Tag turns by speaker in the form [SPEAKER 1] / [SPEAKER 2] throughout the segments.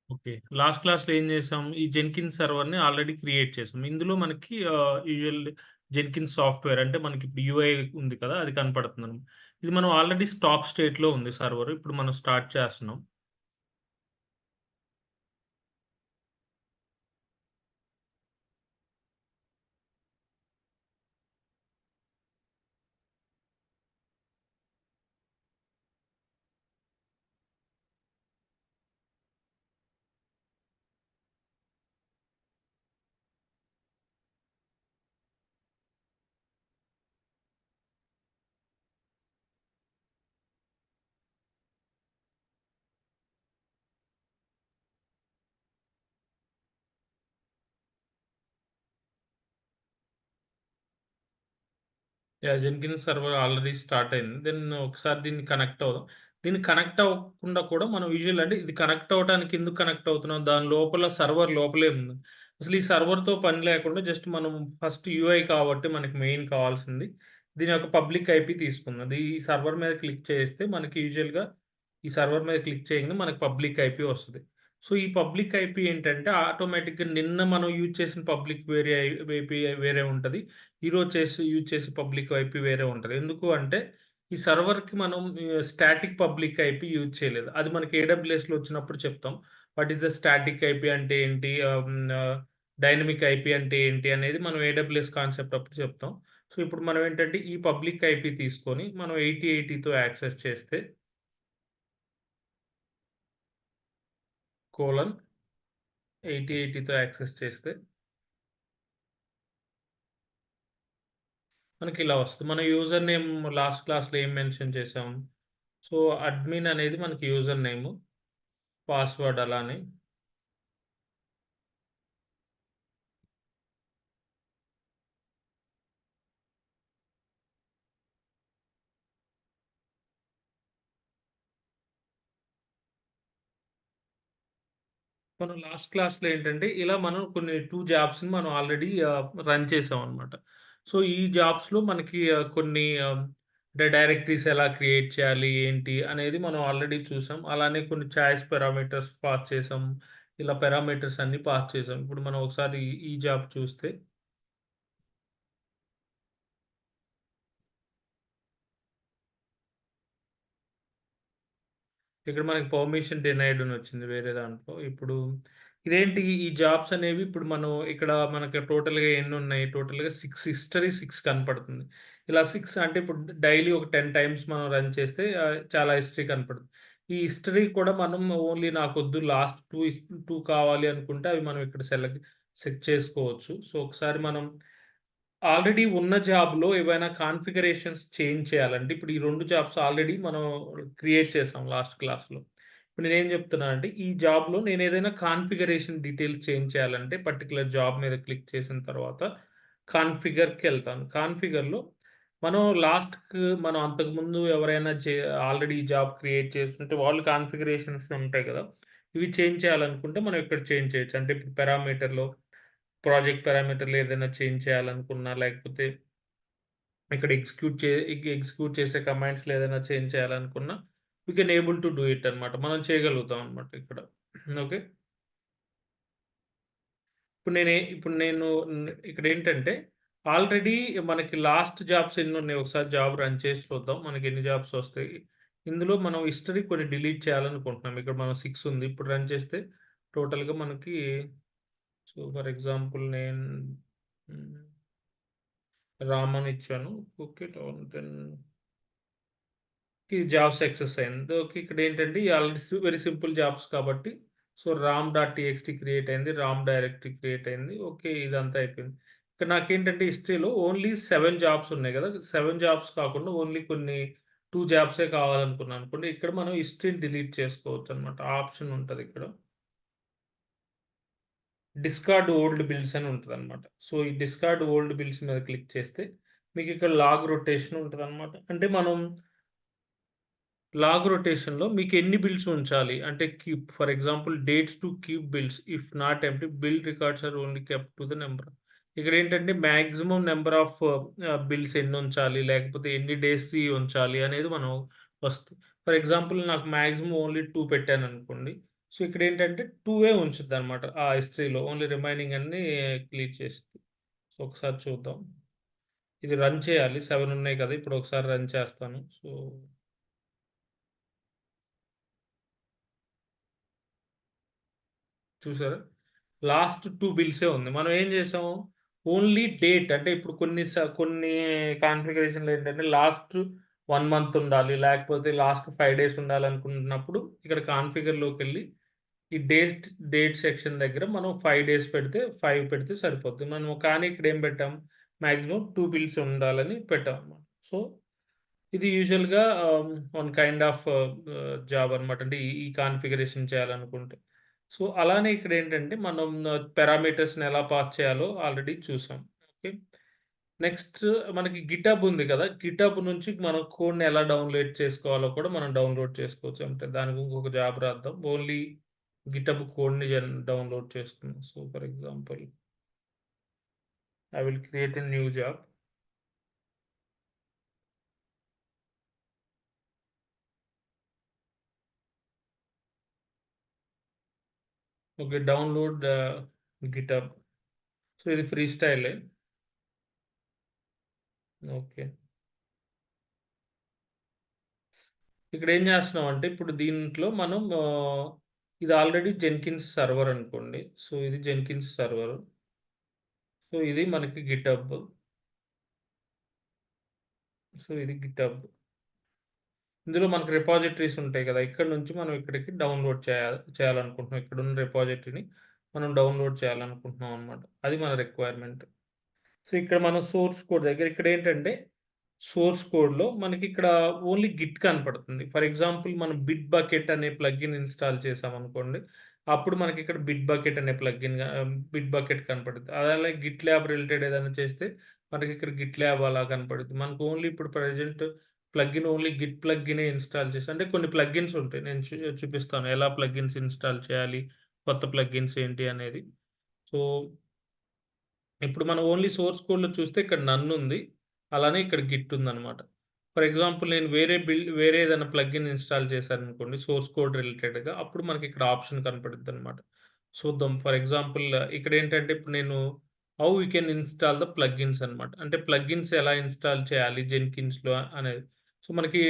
[SPEAKER 1] Okay. Last క్లాస్‌లో ఏం చేసాం? ఈ జెన్కిన్స్ సర్వర్‌ని ఆల్రెడీ క్రియేట్ చేసాం. ఇందులో మనకి యూజువల్ జెన్కిన్స్ సాఫ్ట్‌వేర్ అంటే మనకి ఇప్పుడు యూఐ ఉంది కదా! అది కనపడుతుందనమాట. ఇది మనం ఆల్రెడీ స్టాప్ స్టేట్‌లో ఉంది సర్వర్. ఇప్పుడు మనం స్టార్ట్ చేస్తున్నాం. Yeah! Jenkins server already start అయింది. దెన్ ఒకసారి దీన్ని కనెక్ట్ అవుదాం. దీన్ని కనెక్ట్ అవ్వకుండా కూడా మనం యూజువల్ అంటే ఇది కనెక్ట్ అవ్వటానికి ఎందుకు కనెక్ట్ అవుతున్నాం? దాని లోపల సర్వర్ లోపలే ఉంది. అసలు ఈ సర్వర్‌తో పని లేకుండా జస్ట్ మనం ఫస్ట్ యూఐ కాబట్టి మనకి మెయిన్ కావాల్సింది. దీని యొక్క పబ్లిక్ ఐపీ తీసుకుందాం. ఈ సర్వర్ మీద క్లిక్ చేస్తే మనకి యూజువల్‌గా ఈ సర్వర్ మీద క్లిక్ చేయంగానే మనకు పబ్లిక్ ఐపీ వస్తది. సో, ఈ పబ్లిక్ ఐపీ ఏంటంటే ఆటోమేటిక్‌గా నిన్న మనం యూజ్ చేసిన పబ్లిక్ ఏపీఐ వేరే ఉంటది. ఈరోజు యూజ్ చేసే పబ్లిక్ ఐపీ వేరే ఉంటది. ఎందుకు అంటే, ఈ సర్వర్‌కి మనం స్టాటిక్ పబ్లిక్ ఐపీ యూజ్ చేయలేదు. అది మనకి ఏడబ్ల్యూఎస్‌లో వచ్చినప్పుడు చెప్తాం. What is the static IP అంటే ఏంటి? డైనమిక్ ఐపీ అంటే ఏంటి? అనేది మనం ఏడబ్ల్యూఎస్ కాన్సెప్ట్ అప్పుడు చెప్తాం. సో, ఇప్పుడు మనం ఏంటంటే, ఈ పబ్లిక్ ఐపీ తీసుకొని మనం 8080తో యాక్సెస్ చేస్తే కోలన్ 8080తో యాక్సెస్ చేస్తే మనకిలా వస్తది. మన యూజర్ నేమ్ లాస్ట్ క్లాస్‌లో ఏం మెన్షన్ చేసాం? సో, అడ్మిన్ అనేది మనకి యూజర్ నేము. పాస్‌వర్డ్ అలానే. మనం లాస్ట్ క్లాస్‌లో ఏంటంటే, ఇలా మనం కొన్ని 2 జాబ్స్‌ని మనం ఆల్రెడీ రన్ చేసామనమాట. సో, ఈ జాబ్స్‌లో మనకి కొన్ని అంటే డైరెక్టరీస్ ఎలా క్రియేట్ చేయాలి, ఏంటి అనేది మనం ఆల్రెడీ చూసాం. అలానే కొన్ని చాయిస్ పారామీటర్స్ పాస్ చేసాం. ఇలా పారామీటర్స్ అన్నీ పాస్ చేసాం. ఇప్పుడు మనం ఒకసారి ఈ జాబ్ చూస్తే ఇక్కడ మనకి పర్మిషన్ డినైడ్ అని వచ్చింది వేరే దాంట్లో. ఇప్పుడు ఇదేంటి ఈ జాబ్స్ అనేవి ఇప్పుడు మనం ఇక్కడ మనకి టోటల్‌గా ఎన్నున్నాయి? టోటల్‌గా 6 హిస్టరీ 6 కనపడుతుంది. ఇలా 6 అంటే ఇప్పుడు డైలీ ఒక 10 టైమ్స్ మనం రన్ చేస్తే చాలా హిస్టరీ కనపడుతుంది. ఈ హిస్టరీ కూడా మనం ఓన్లీ నాకొద్దు లాస్ట్ 2 కావాలి అనుకుంటే అవి మనం ఇక్కడ సెట్ చేసుకోవచ్చు. సో, ఒకసారి మనం ఆల్రెడీ ఉన్న జాబ్‌లో ఏవైనా కాన్ఫిగరేషన్స్ చేంజ్ చేయాలంటే, ఇప్పుడు ఈ 2 జాబ్స్ ఆల్రెడీ మనం క్రియేట్ చేసాం లాస్ట్ క్లాస్‌లో. ఇప్పుడు నేనేం చెప్తున్నానంటే, ఈ జాబ్‌లో నేనేదైనా కాన్ఫిగరేషన్ డీటెయిల్స్ చేంజ్ చేయాలంటే, పర్టిక్యులర్ జాబ్ మీద క్లిక్ చేసిన తర్వాత కాన్ఫిగర్‌కెళ్తాను. కాన్ఫిగర్‌లో మనం మనం అంతకుముందు ఎవరైనా ఆల్రెడీ ఈ జాబ్ క్రియేట్ చేసుంటే వాళ్ళు కాన్ఫిగరేషన్స్ ఉంటాయి కదా! ఇవి చేంజ్ చేయాలనుకుంటే మనం ఇక్కడ చేంజ్ చేయొచ్చు. అంటే ఇప్పుడు పారామీటర్‌లో ప్రాజెక్ట్ పారామీటర్‌లో ఏదైనా చేంజ్ చేయాలనుకున్నా, లేకపోతే ఇక్కడ ఎగ్జిక్యూట్ చేసే కమాండ్స్‌లో ఏదైనా చేంజ్ చేయాలనుకున్నా, we can able to do it అనమాట. మనం చేయగలుగుతాం అనమాట ఇక్కడ. ఓకే. ఇప్పుడు నేను ఇక్కడేంటంటే, ఆల్రెడీ మనకి లాస్ట్ జాబ్స్ ఎన్నున్నాయి ఒకసారి జాబ్ రన్ చేసి చూద్దాం. మనకెన్ని జాబ్స్ వస్తాయి. ఇందులో మనం హిస్టరీ కొన్ని డిలీట్ చేయాలనుకుంటున్నాం. ఇక్కడ మనం 6 ఉంది. ఇప్పుడు రన్ చేస్తే టోటల్‌గా మనకి సో, ఫర్ ఎగ్జాంపుల్ నేను హ్మ్. రామ్ అని ఇచ్చాను. ఓకే. దెన్ ఈ జాబ్ సక్సెస్ అయింది. ఓకే. ఇక్కడేంటంటే ఆల్రెడీ వెరీ సింపుల్ జాబ్స్ కాబట్టి so, Ram dot TXT create అయింది. రామ్ డైరెక్టరీ క్రియేట్ అయింది. ఓకే. ఇదంతా అయిపోయింది. ఇక్కడ నాకేంటంటే హిస్టరీలో ఓన్లీ 7 జాబ్స్ ఉన్నాయి గదా! 7 జాబ్స్ కాకుండా ఓన్లీ కొన్ని 2 జాబ్సే కావాలనుకున్నాననుకోండి. ఇక్కడ మనం హిస్టరీని డిలీట్ చేసుకోవచ్చనమాట. ఆప్షన్ ఉంటదిక్కడ. డిస్కార్డ్ ఓల్డ్ బిల్స్ అని ఉంటదనమాట. సో, ఈ డిస్కార్డ్ ఓల్డ్ బిల్స్ మీద క్లిక్ చేస్తే మీకిక్కడ లాగ్ రొటేషన్ ఉంటదనమాట. అంటే మనం లాగ్ రొటేషన్‌లో మీకెన్ని బిల్స్ ఉంచాలి? అంటే for example dates to keep bills if not empty bill records are only kept to the number. ఇక్కడేంటంటే మాక్సిమం నంబర్ ఆఫ్ బిల్స్ ఎన్నుంచాలి? లేకపోతే ఎన్ని డేస్‌యి ఉంచాలి? అనేది మనం ఫస్ట్ ఫర్ ఎగ్జాంపుల్ నాకు మాక్సిమం ఓన్లీ 2 పెట్టాననుకోండి. సో, ఇక్కడేంటంటే 2 ఉంచుద్దనమాట. ఆ హిస్టరీలో ఓన్లీ రిమైనింగ్ అన్నీ క్లియర్ చేసిద్ది. సో, ఒకసారి చూద్దాం. ఇది రన్ చేయాలి. 7 ఉన్నాయి కదా! ఇప్పుడు ఒకసారి రన్ చేస్తాను. సో, చూసారా? లాస్ట్ 2 బిల్సే ఉంది. మనం ఏం చేసాము, ఓన్లీ డేట్ అంటే ఇప్పుడు కొన్ని కాన్ఫిగరేషన్‌లో ఏంటంటే లాస్ట్ 1 మంత్ ఉండాలి. లేకపోతే లాస్ట్ 5 డేస్ ఉండాలనుకుంటున్నప్పుడు ఇక్కడ కాన్ఫిగర్‌లోకెళ్ళి ఈ డేట్ సెక్షన్ దగ్గర మనం 5 డేస్ పెడితే 5 పెడితే సరిపోద్ది. మనం కానీ ఇక్కడ ఏం పెట్టాం, మాక్సిమం 2 బిల్స్ ఉండాలని పెట్టామన్నమాట. సో, ఇది యూజువల్‌గా వన్ కైండ్ ఆఫ్ జాబ్ అనమాట. అంటే ఈ కాన్ఫిగరేషన్ చేయాలనుకుంటే. సో, అలానే ఇక్కడేంటంటే మనం పారామీటర్స్‌ని ఎలా పాస్ చేయాలో ఆల్రెడీ చూసాం. ఓకే. నెక్స్ట్ మనకి గిటబ్ ఉంది కదా! గిటబ్ నుంచి మనం కోడ్‌ని ఎలా డౌన్‌లోడ్ చేసుకోవాలో కూడా మనం డౌన్‌లోడ్ చేసుకోవచ్చు. అంటే దానికి ఇంకొక జాబ్ రాద్దాం. ఓన్లీ గిటబ్ కోడ్‌ని డౌన్‌లోడ్ చేసుకుందాం. So, for example I will create a new job. Okay. Download GitHub. So, ఇది ఫ్రీ స్టైలే. ఓకే. ఇక్కడేం జేస్తున్నామంటే, ఇప్పుడు దీంట్లో మనం ఇది ఆల్రెడీ జెన్కిన్స్ సర్వర్ అనుకోండి. సో, ఇది జెన్కిన్స్ సర్వర్. సో, ఇది మనకి గిటబ్. సో, ఇది గిటబ్. ఇందులో మనకు రిపాజిటరీస్ ఉంటాయి గదా! ఇక్కడ నుంచి మనం ఇక్కడికి డౌన్‌లోడ్ చేయాలనుకుంటున్నాం. ఇక్కడున్న రిపాజిటరీని మనం డౌన్‌లోడ్ చేయాలనుకుంటున్నాం అన్నమాట. అది మన రిక్వైర్మెంట్. సో, ఇక్కడ మనం సోర్స్ కోడ్ దగ్గర ఇక్కడేంటంటే, సోర్స్ కోడ్‌లో మనకిక్కడ ఓన్లీ గిట్ కనపడుతుంది. ఫర్ ఎగ్జాంపుల్ మనం బిట్ బకెట్ అనే ప్లగిన్ ఇన్‌స్టాల్ చేశామనుకోండి. అప్పుడు మనకిక్కడ బిట్ బకెట్ అనే బిట్ బకెట్ కనపడుద్ది. అలాగే గిట్ ల్యాబ్ రిలేటెడ్ ఏదైనా చేస్తే మనకిక్కడ గిట్ ల్యాబ్ అలా కనపడుద్ది. మనకు ఓన్లీ ఇప్పుడు ప్రెజెంట్ ప్లగిన్ ఓన్లీ గిట్ ప్లగినే ఇన్‌స్టాల్ చేశా. అంటే కొన్ని ప్లగిన్స్ ఉంటాయి. నేను చూపిస్తాను. ఎలా ప్లగిన్స్ ఇన్‌స్టాల్ చేయాలి? కొత్త ప్లగిన్స్ ఏంటి అనేది. సో ఇప్పుడు మనం ఓన్లీ సోర్స్ కోడ్‌లో చూస్తే ఇక్కడ నన్ ఉంది. అలానే ఇక్కడ గిట్ ఉందనమాట. ఫర్ ఎగ్జాంపుల్ నేను వేరే ఏదైనా ప్లగిన్ ఇన్‌స్టాల్ చేశాననుకోండి సోర్స్ కోడ్ రిలేటెడ్‌గా అప్పుడు మనకి ఇక్కడ ఆప్షన్ కనపడుద్దనమాట. చూద్దాం. ఫర్ ఎగ్జాంపుల్ ఇక్కడేంటంటే ఇప్పుడు నేను how we can install the plugins అనమాట. అంటే ప్లగిన్స్ ఎలా ఇన్‌స్టాల్ చేయాలి జెన్కిన్స్‌లో అనేది. సో మనకి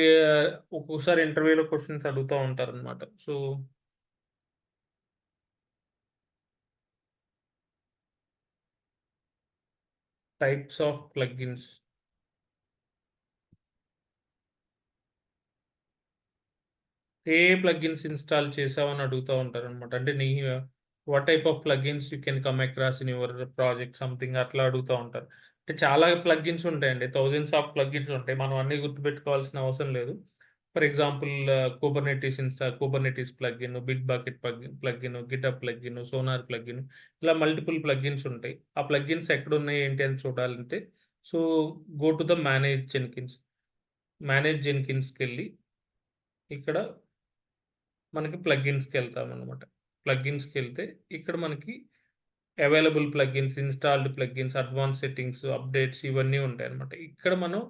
[SPEAKER 1] ఒక్కొక్కసారి ఇంటర్వ్యూలో క్వెషన్స్ అడుగుతా ఉంటారనమాట. So types of plugins. Plugins install చేశావని అడుగుతా ఉంటారనమాట. అంటే what type of plugins you can come across in your project something అట్లా అడుగుతా ఉంటారు. అంటే చాలా ప్లగిన్స్ ఉంటాయండి. థౌసండ్స్ ఆఫ్ ప్లగిన్స్ ఉంటాయి. మనం అన్నీ గుర్తుపెట్టుకోవాల్సిన అవసరం లేదు. For example Kubernetes plugin, Bitbucket plugin, GitHub plugin, Sonar plugin ఇలా మల్టిపుల్ ప్లగిన్స్ ఉంటాయి. ఆ ప్లగిన్స్ ఎక్కడున్నాయి ఏంటి అని చూడాలంటే so, go to the manage Jenkins. Manage జెన్కిన్స్‌కెళ్ళి ఇక్కడ మనకి ప్లగిన్స్‌కెళ్తామనమాట. ప్లగిన్స్‌కెళ్తే ఇక్కడ మనకి available plugins, installed plugins, advance settings, updates ఇవన్నీ ఉంటాయనమాట. ఇక్కడ మనం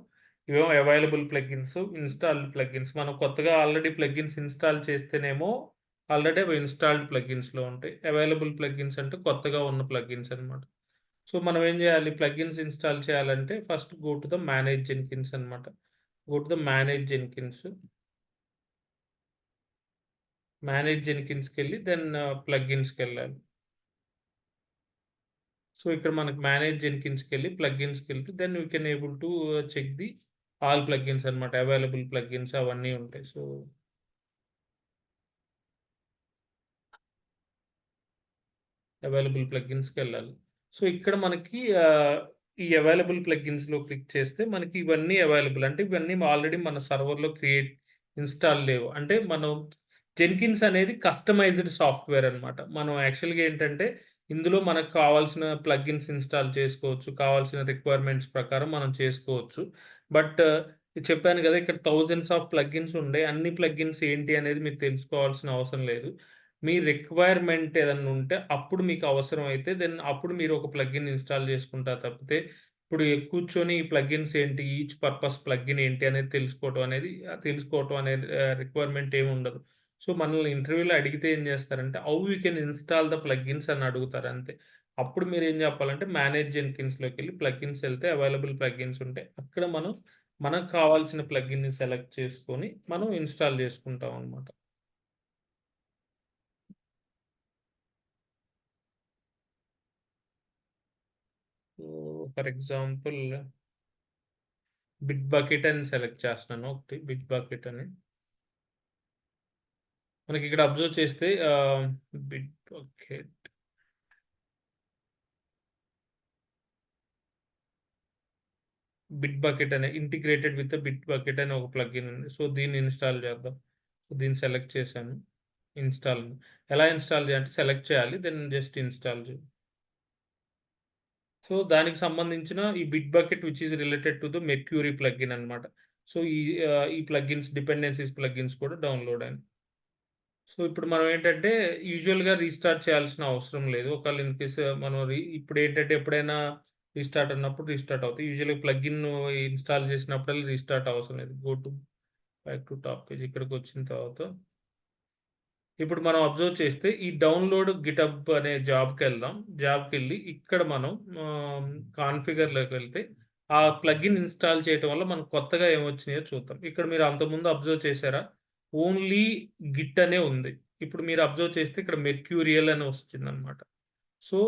[SPEAKER 1] ఇవేమో అవైలబుల్ ప్లగిన్స్, ఇన్‌స్టాల్డ్ ప్లగిన్స్. మనం కొత్తగా ఆల్రెడీ ప్లగిన్స్ ఇన్‌స్టాల్ చేస్తేనేమో ఆల్రెడీ అవి ఇన్‌స్టాల్డ్ ప్లగిన్స్‌లో ఉంటాయి. అవైలబుల్ ప్లగిన్స్ అంటే కొత్తగా ఉన్న ప్లగిన్స్ అనమాట. సో, మనం ఏం చేయాలి? ప్లగిన్స్ ఇన్‌స్టాల్ చేయాలంటే first go to the manage Jenkins అనమాట. Go to the manage Jenkins. Manage జెన్కిన్స్‌కెళ్ళి దెన్ ప్లగిన్స్‌కెళ్ళాలి. సో, ఇక్కడ మనకు మేనేజ్ జెన్కిన్స్‌కెళ్ళి ప్లగిన్స్‌కెళ్తే then we can able to check the all plugins అన్నమాట. అవైలబుల్ ప్లగిన్స్ అవన్నీ ఉంటాయి. So, available ప్లగిన్స్‌కెళ్ళాలి. సో, ఇక్కడ మనకి ఈ అవైలబుల్ ప్లగిన్స్‌లో క్లిక్ చేస్తే మనకి ఇవన్నీ అవైలబుల్. అంటే ఇవన్నీ ఆల్రెడీ మన సర్వర్‌లో ఇన్‌స్టాల్ లేవు. అంటే మనం జెన్కిన్స్ అనేది కస్టమైజ్డ్ సాఫ్ట్‌వేర్ అన్నమాట. మనం యాక్చువల్‌గా ఏంటంటే ఇందులో మనకు కావాల్సిన ప్లగిన్స్ ఇన్‌స్టాల్ చేసుకోవచ్చు. కావాల్సిన రిక్వైర్మెంట్స్ ప్రకారం మనం చేసుకోవచ్చు. బట్ చెప్పాను గదా! ఇక్కడ థౌసండ్స్ ఆఫ్ ప్లగిన్స్ ఉండే అన్ని ప్లగిన్స్ ఏంటి అనేది మీరు తెలుసుకోవాల్సిన అవసరం లేదు. మీ రిక్వైర్మెంట్ ఏదన్నా ఉంటే అప్పుడు మీకు అవసరమైతే దెన్ అప్పుడు మీరు ఒక ప్లగిన్ ఇన్‌స్టాల్ చేసుకుంటారు తప్పితే, ఇప్పుడు కూర్చొని ఈ ప్లగిన్స్ ఏంటి? ఈచ్ పర్పస్ ప్లగిన్ ఏంటి? అనేది తెలుసుకోవటం అనేది రిక్వైర్మెంట్ ఏమి ఉండదు. సో, మనల్ని ఇంటర్వ్యూలో అడిగితే ఏం జేస్తారంటే, how you can install the plugins అని అడుగుతారు అంతే. అప్పుడు మీరేం జెప్పాలంటే, మేనేజ్ జెన్కిన్స్‌లోకెళ్ళి ప్లగిన్స్ ఎళ్తే అవైలబుల్ ప్లగిన్స్ ఉంటాయి. అక్కడ మనం మనకు కావాల్సిన ప్లగిన్‌ని సెలెక్ట్ చేసుకొని, మనం ఇన్‌స్టాల్ జేసుకుంటాం అన్నమాట. So, for example bit bucket అని సెలెక్ట్ చేస్తున్నాను ఒకటి. బిట్ బకెట్ అని. మనకిక్కడ అబ్జర్వ్ చేస్తే బిట్ బకెట్, బిట్ బకెట్ అనే ఇంటిగ్రేటెడ్ విత్ బిట్ బకెట్ అనే ఒక ప్లగిన్ ఉంది. సో, దీన్ని ఇన్‌స్టాల్ చేద్దాం. సో, దీన్ని సెలెక్ట్ చేశాను. ఇన్‌స్టాల్. ఎలా ఇన్‌స్టాల్ చేయాలంటే సెలెక్ట్ చేయాలి. దెన్ జస్ట్ ఇన్‌స్టాల్ సో, దానికి సంబంధించిన ఈ bit bucket which is related to the mercury plugin అన్నమాట. సో, ఈ ప్లగిన్స్ డిపెండెన్సీస్ ప్లగిన్స్ కూడా డౌన్‌లోడ్ అయినాయి. సో, ఇప్పుడు మనం ఏంటంటే యూజువల్‌గా రీస్టార్ట్ చేయాల్సిన అవసరం లేదు. ఒకవేళ ఇన్ కేస్ మనం ఇప్పుడేంటంటే ఎప్పుడైనా రీస్టార్ట్ అన్నప్పుడు రీస్టార్ట్ అవుతాయి. యూజువల్‌గా ప్లగిన్ ఇన్‌స్టాల్ చేసినప్పుడల్లా రీస్టార్ట్ అవసరం లేదు. బ్యాక్ టు టాప్ పేజ్ ఇక్కడికొచ్చిన తర్వాత ఇప్పుడు మనం అబ్జర్వ్ చేస్తే ఈ డౌన్‌లోడ్ గిటబ్ అనే జాబ్‌కెళ్దాం. జాబ్‌కెళ్ళి ఇక్కడ మనం కాన్ఫిగర్‌లోకి వెళ్తే ఆ ప్లగిన్ ఇన్‌స్టాల్ చేయటం వల్ల మనకు కొత్తగా ఏమొచ్చినాయో చూద్దాం. ఇక్కడ మీరు అంతకుముందు అబ్జర్వ్ చేసారా? ఓన్లీ గిట్ అనే ఉంది. ఇప్పుడు మీరు అబ్జర్వ్ చేస్తే ఇక్కడ మెర్క్యూరియల్ అని వచ్చిందన్నమాట. సో,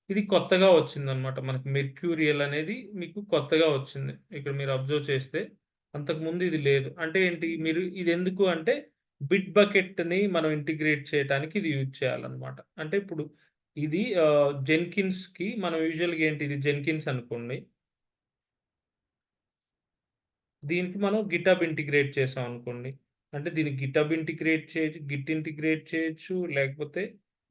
[SPEAKER 1] ఇది కొత్తగా వచ్చిందన్నమాట. మనకి మెర్క్యూరియల్ అనేది మీకు కొత్తగా వచ్చింది. ఇక్కడ మీరు అబ్జర్వ్ చేస్తే అంతకుముందు ఇది లేదు. అంటే ఏంటి? మీరు ఇదెందుకు అంటే బిట్ బకెట్‌ని మనం ఇంటిగ్రేట్ చేయటానికి ఇది యూజ్ చేయాలన్నమాట. అంటే ఇప్పుడు ఇది జెన్కిన్స్‌కి మనం యూజువల్‌గా ఏంటి ఇది జెన్కిన్స్ అనుకోండి. దీనికి మనం గిటబ్ ఇంటిగ్రేట్ చేసామనుకోండి. అంటే దీనికి గిటబ్ ఇంటిగ్రేట్ చేయొచ్చు, గిట్ ఇంటిగ్రేట్ చేయొచ్చు, లేకపోతే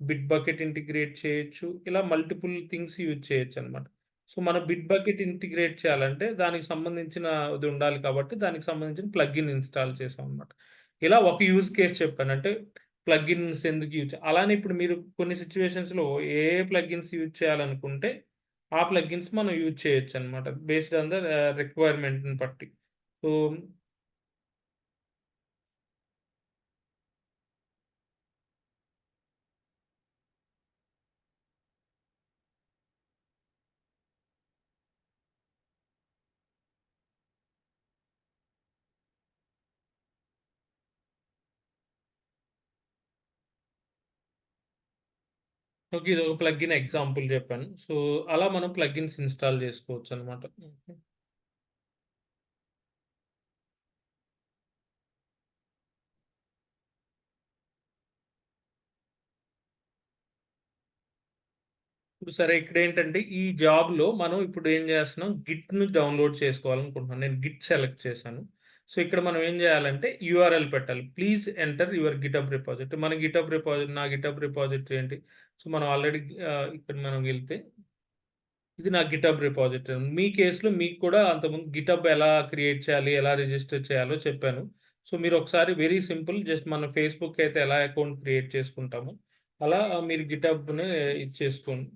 [SPEAKER 1] బిట్ బకెట్ ఇంటిగ్రేట్ చేయొచ్చు. ఇలా మల్టిపుల్ థింగ్స్ యూజ్ చేయొచ్చనమాట. సో, మనం బిట్ బకెట్ ఇంటిగ్రేట్ చేయాలంటే దానికి సంబంధించిన ఇది ఉండాలి కాబట్టి దానికి సంబంధించిన ప్లగిన్ ఇన్‌స్టాల్ చేసామనమాట. ఇలా ఒక యూజ్ కేస్ చెప్పాను. అంటే ప్లగిన్స్ ఎందుకు అలానే ఇప్పుడు మీరు కొన్ని సిట్యుయేషన్స్‌లో ఏ ప్లగిన్స్ యూజ్ చేయాలనుకుంటే ఆ ప్లగిన్స్ మనం యూజ్ చేయొచ్చనమాట. బేస్డ్ ఆన్ ద రిక్వైర్మెంట్‌ని బట్టి. So, okay. ఇదొక ప్లగిన్ ఎగ్జాంపుల్ జెప్పాను. సో, అలా మనం ప్లగిన్స్ ఇన్‌స్టాల్ జేసుకోవచ్చనమాట. ఓకే. ఇప్పుడు సరే ఇక్కడేంటంటే ఈ జాబ్‌లో మనం ఇప్పుడు ఏం జేస్తున్నాం గిట్‌ని డౌన్‌లోడ్ చేసుకోవాలనుకుంటున్నాను. నేను గిట్ సెలెక్ట్ చేశాను. సో, ఇక్కడ మనం ఏం జేయాలంటే యూఆర్ఎల్ పెట్టాలి. Please enter your GitHub repository. మన గిటబ్ రిపాజిటరీ నా గిటబ్ రిపాజిటరీ ఏంటి? సో, మనం ఆల్రెడీ ఇక్కడ మనం వెళ్తే ఇది నా గిటబ్ రిపాజిటరీ. మీ కేస్‌లో మీకు కూడా అంతకుముందు గిటబ్ ఎలా క్రియేట్ చేయాలి, ఎలా రిజిస్టర్ చేయాలో చెప్పాను. సో, మీరొకసారి వెరీ సింపుల్ జస్ట్ మన ఫేస్‌బుక్ అయితే ఎలా అకౌంట్ క్రియేట్ చేసుకుంటామో, అలా మీరు గిటబ్‌ని ఇది చేసుకోండి.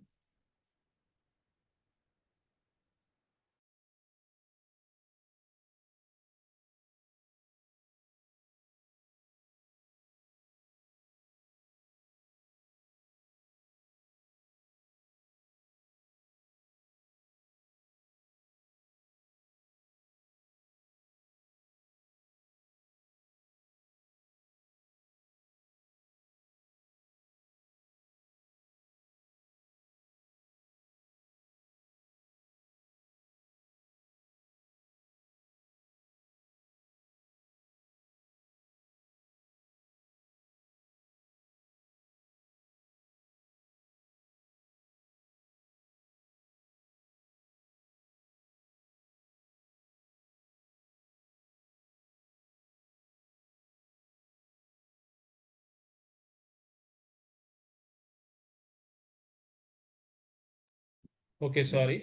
[SPEAKER 1] ఓకే. సారీ.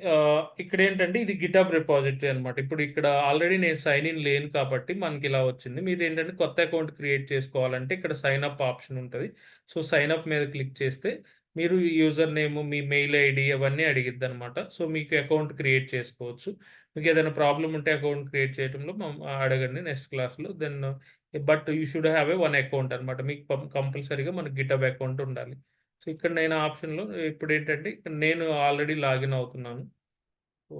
[SPEAKER 1] ఇక్కడేంటంటే ఇది గిటబ్ రిపాజిటరీ అన్నమాట. ఇప్పుడు ఇక్కడ ఆల్రెడీ నేను సైన్ ఇన్ లేను కాబట్టి మనకిలా వచ్చింది. మీరేంటంటే కొత్త అకౌంట్ క్రియేట్ చేసుకోవాలంటే ఇక్కడ సైన్ అప్ ఆప్షన్ ఉంటది. సో, సైన్ అప్ మీద క్లిక్ చేస్తే మీరు యూజర్ నేమ్, మీ మెయిల్ ఐడీ అవన్నీ అడిగిద్దనమాట. సో, మీకు అకౌంట్ క్రియేట్ చేసుకోవచ్చు. మీకేదైనా ప్రాబ్లమ్ ఉంటే అకౌంట్ క్రియేట్ చేయటంలో అడగండి నెక్స్ట్ క్లాస్‌లో. Then but you should have a one account అనమాట. మీకు కంపల్సరీగా మనకి గిటబ్ అకౌంట్ ఉండాలి. సో, ఇక్కడ నేను ఆప్షన్‌లో ఇప్పుడేంటంటే ఇక్కడ నేను ఆల్రెడీ లాగిన్ అవుతున్నాను. సో,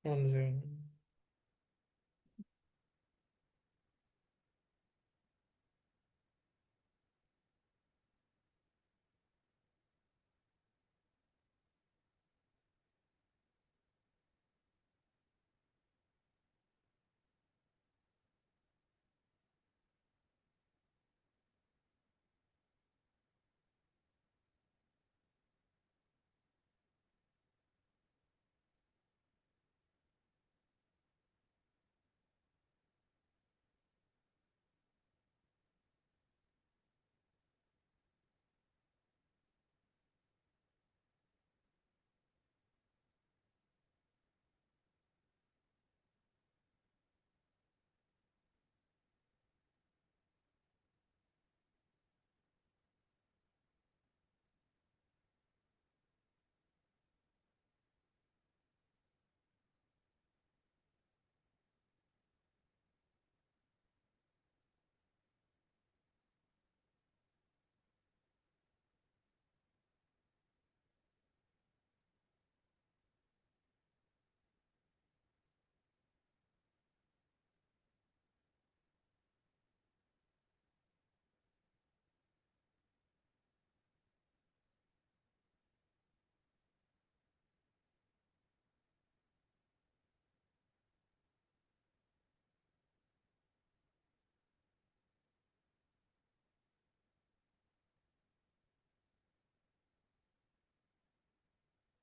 [SPEAKER 1] ఆన్ చేయండి.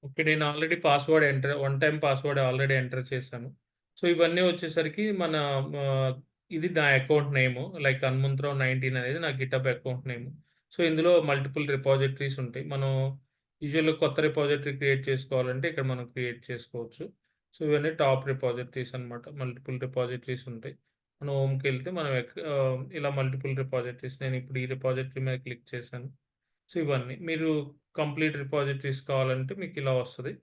[SPEAKER 1] ఓకే. నేను already password one time password already enter చేశాను. సో, ఇవన్నీ వచ్చేసరికి మన ఇది నా అకౌంట్ నేము. లైక్ హనుమంతరావు 19 అనేది నా గిటబ్ అకౌంట్ నేము. సో, ఇందులో మల్టిపుల్ రిపాజిటరీస్ ఉంటాయి. మనం యూజువల్‌గా కొత్త రిపాజిటరీ క్రియేట్ చేసుకోవాలంటే ఇక్కడ మనం క్రియేట్ చేసుకోవచ్చు. సో, ఇవన్నీ టాప్ రిపాజిటరీస్ అన్నమాట. మల్టిపుల్ రిపాజిటరీస్ ఉంటాయి. మనం హోమ్‌కెళ్తే మనం ఇలా మల్టిపుల్ రిపాజిటరీస్ నేనిప్పుడు ఈ రిపాజిటరీ మీద క్లిక్ చేశాను. సో, ఇవన్నీ. మీరు కంప్లీట్ రిపాజిటరీస్ కావాలంటే మీకిలా వస్తది.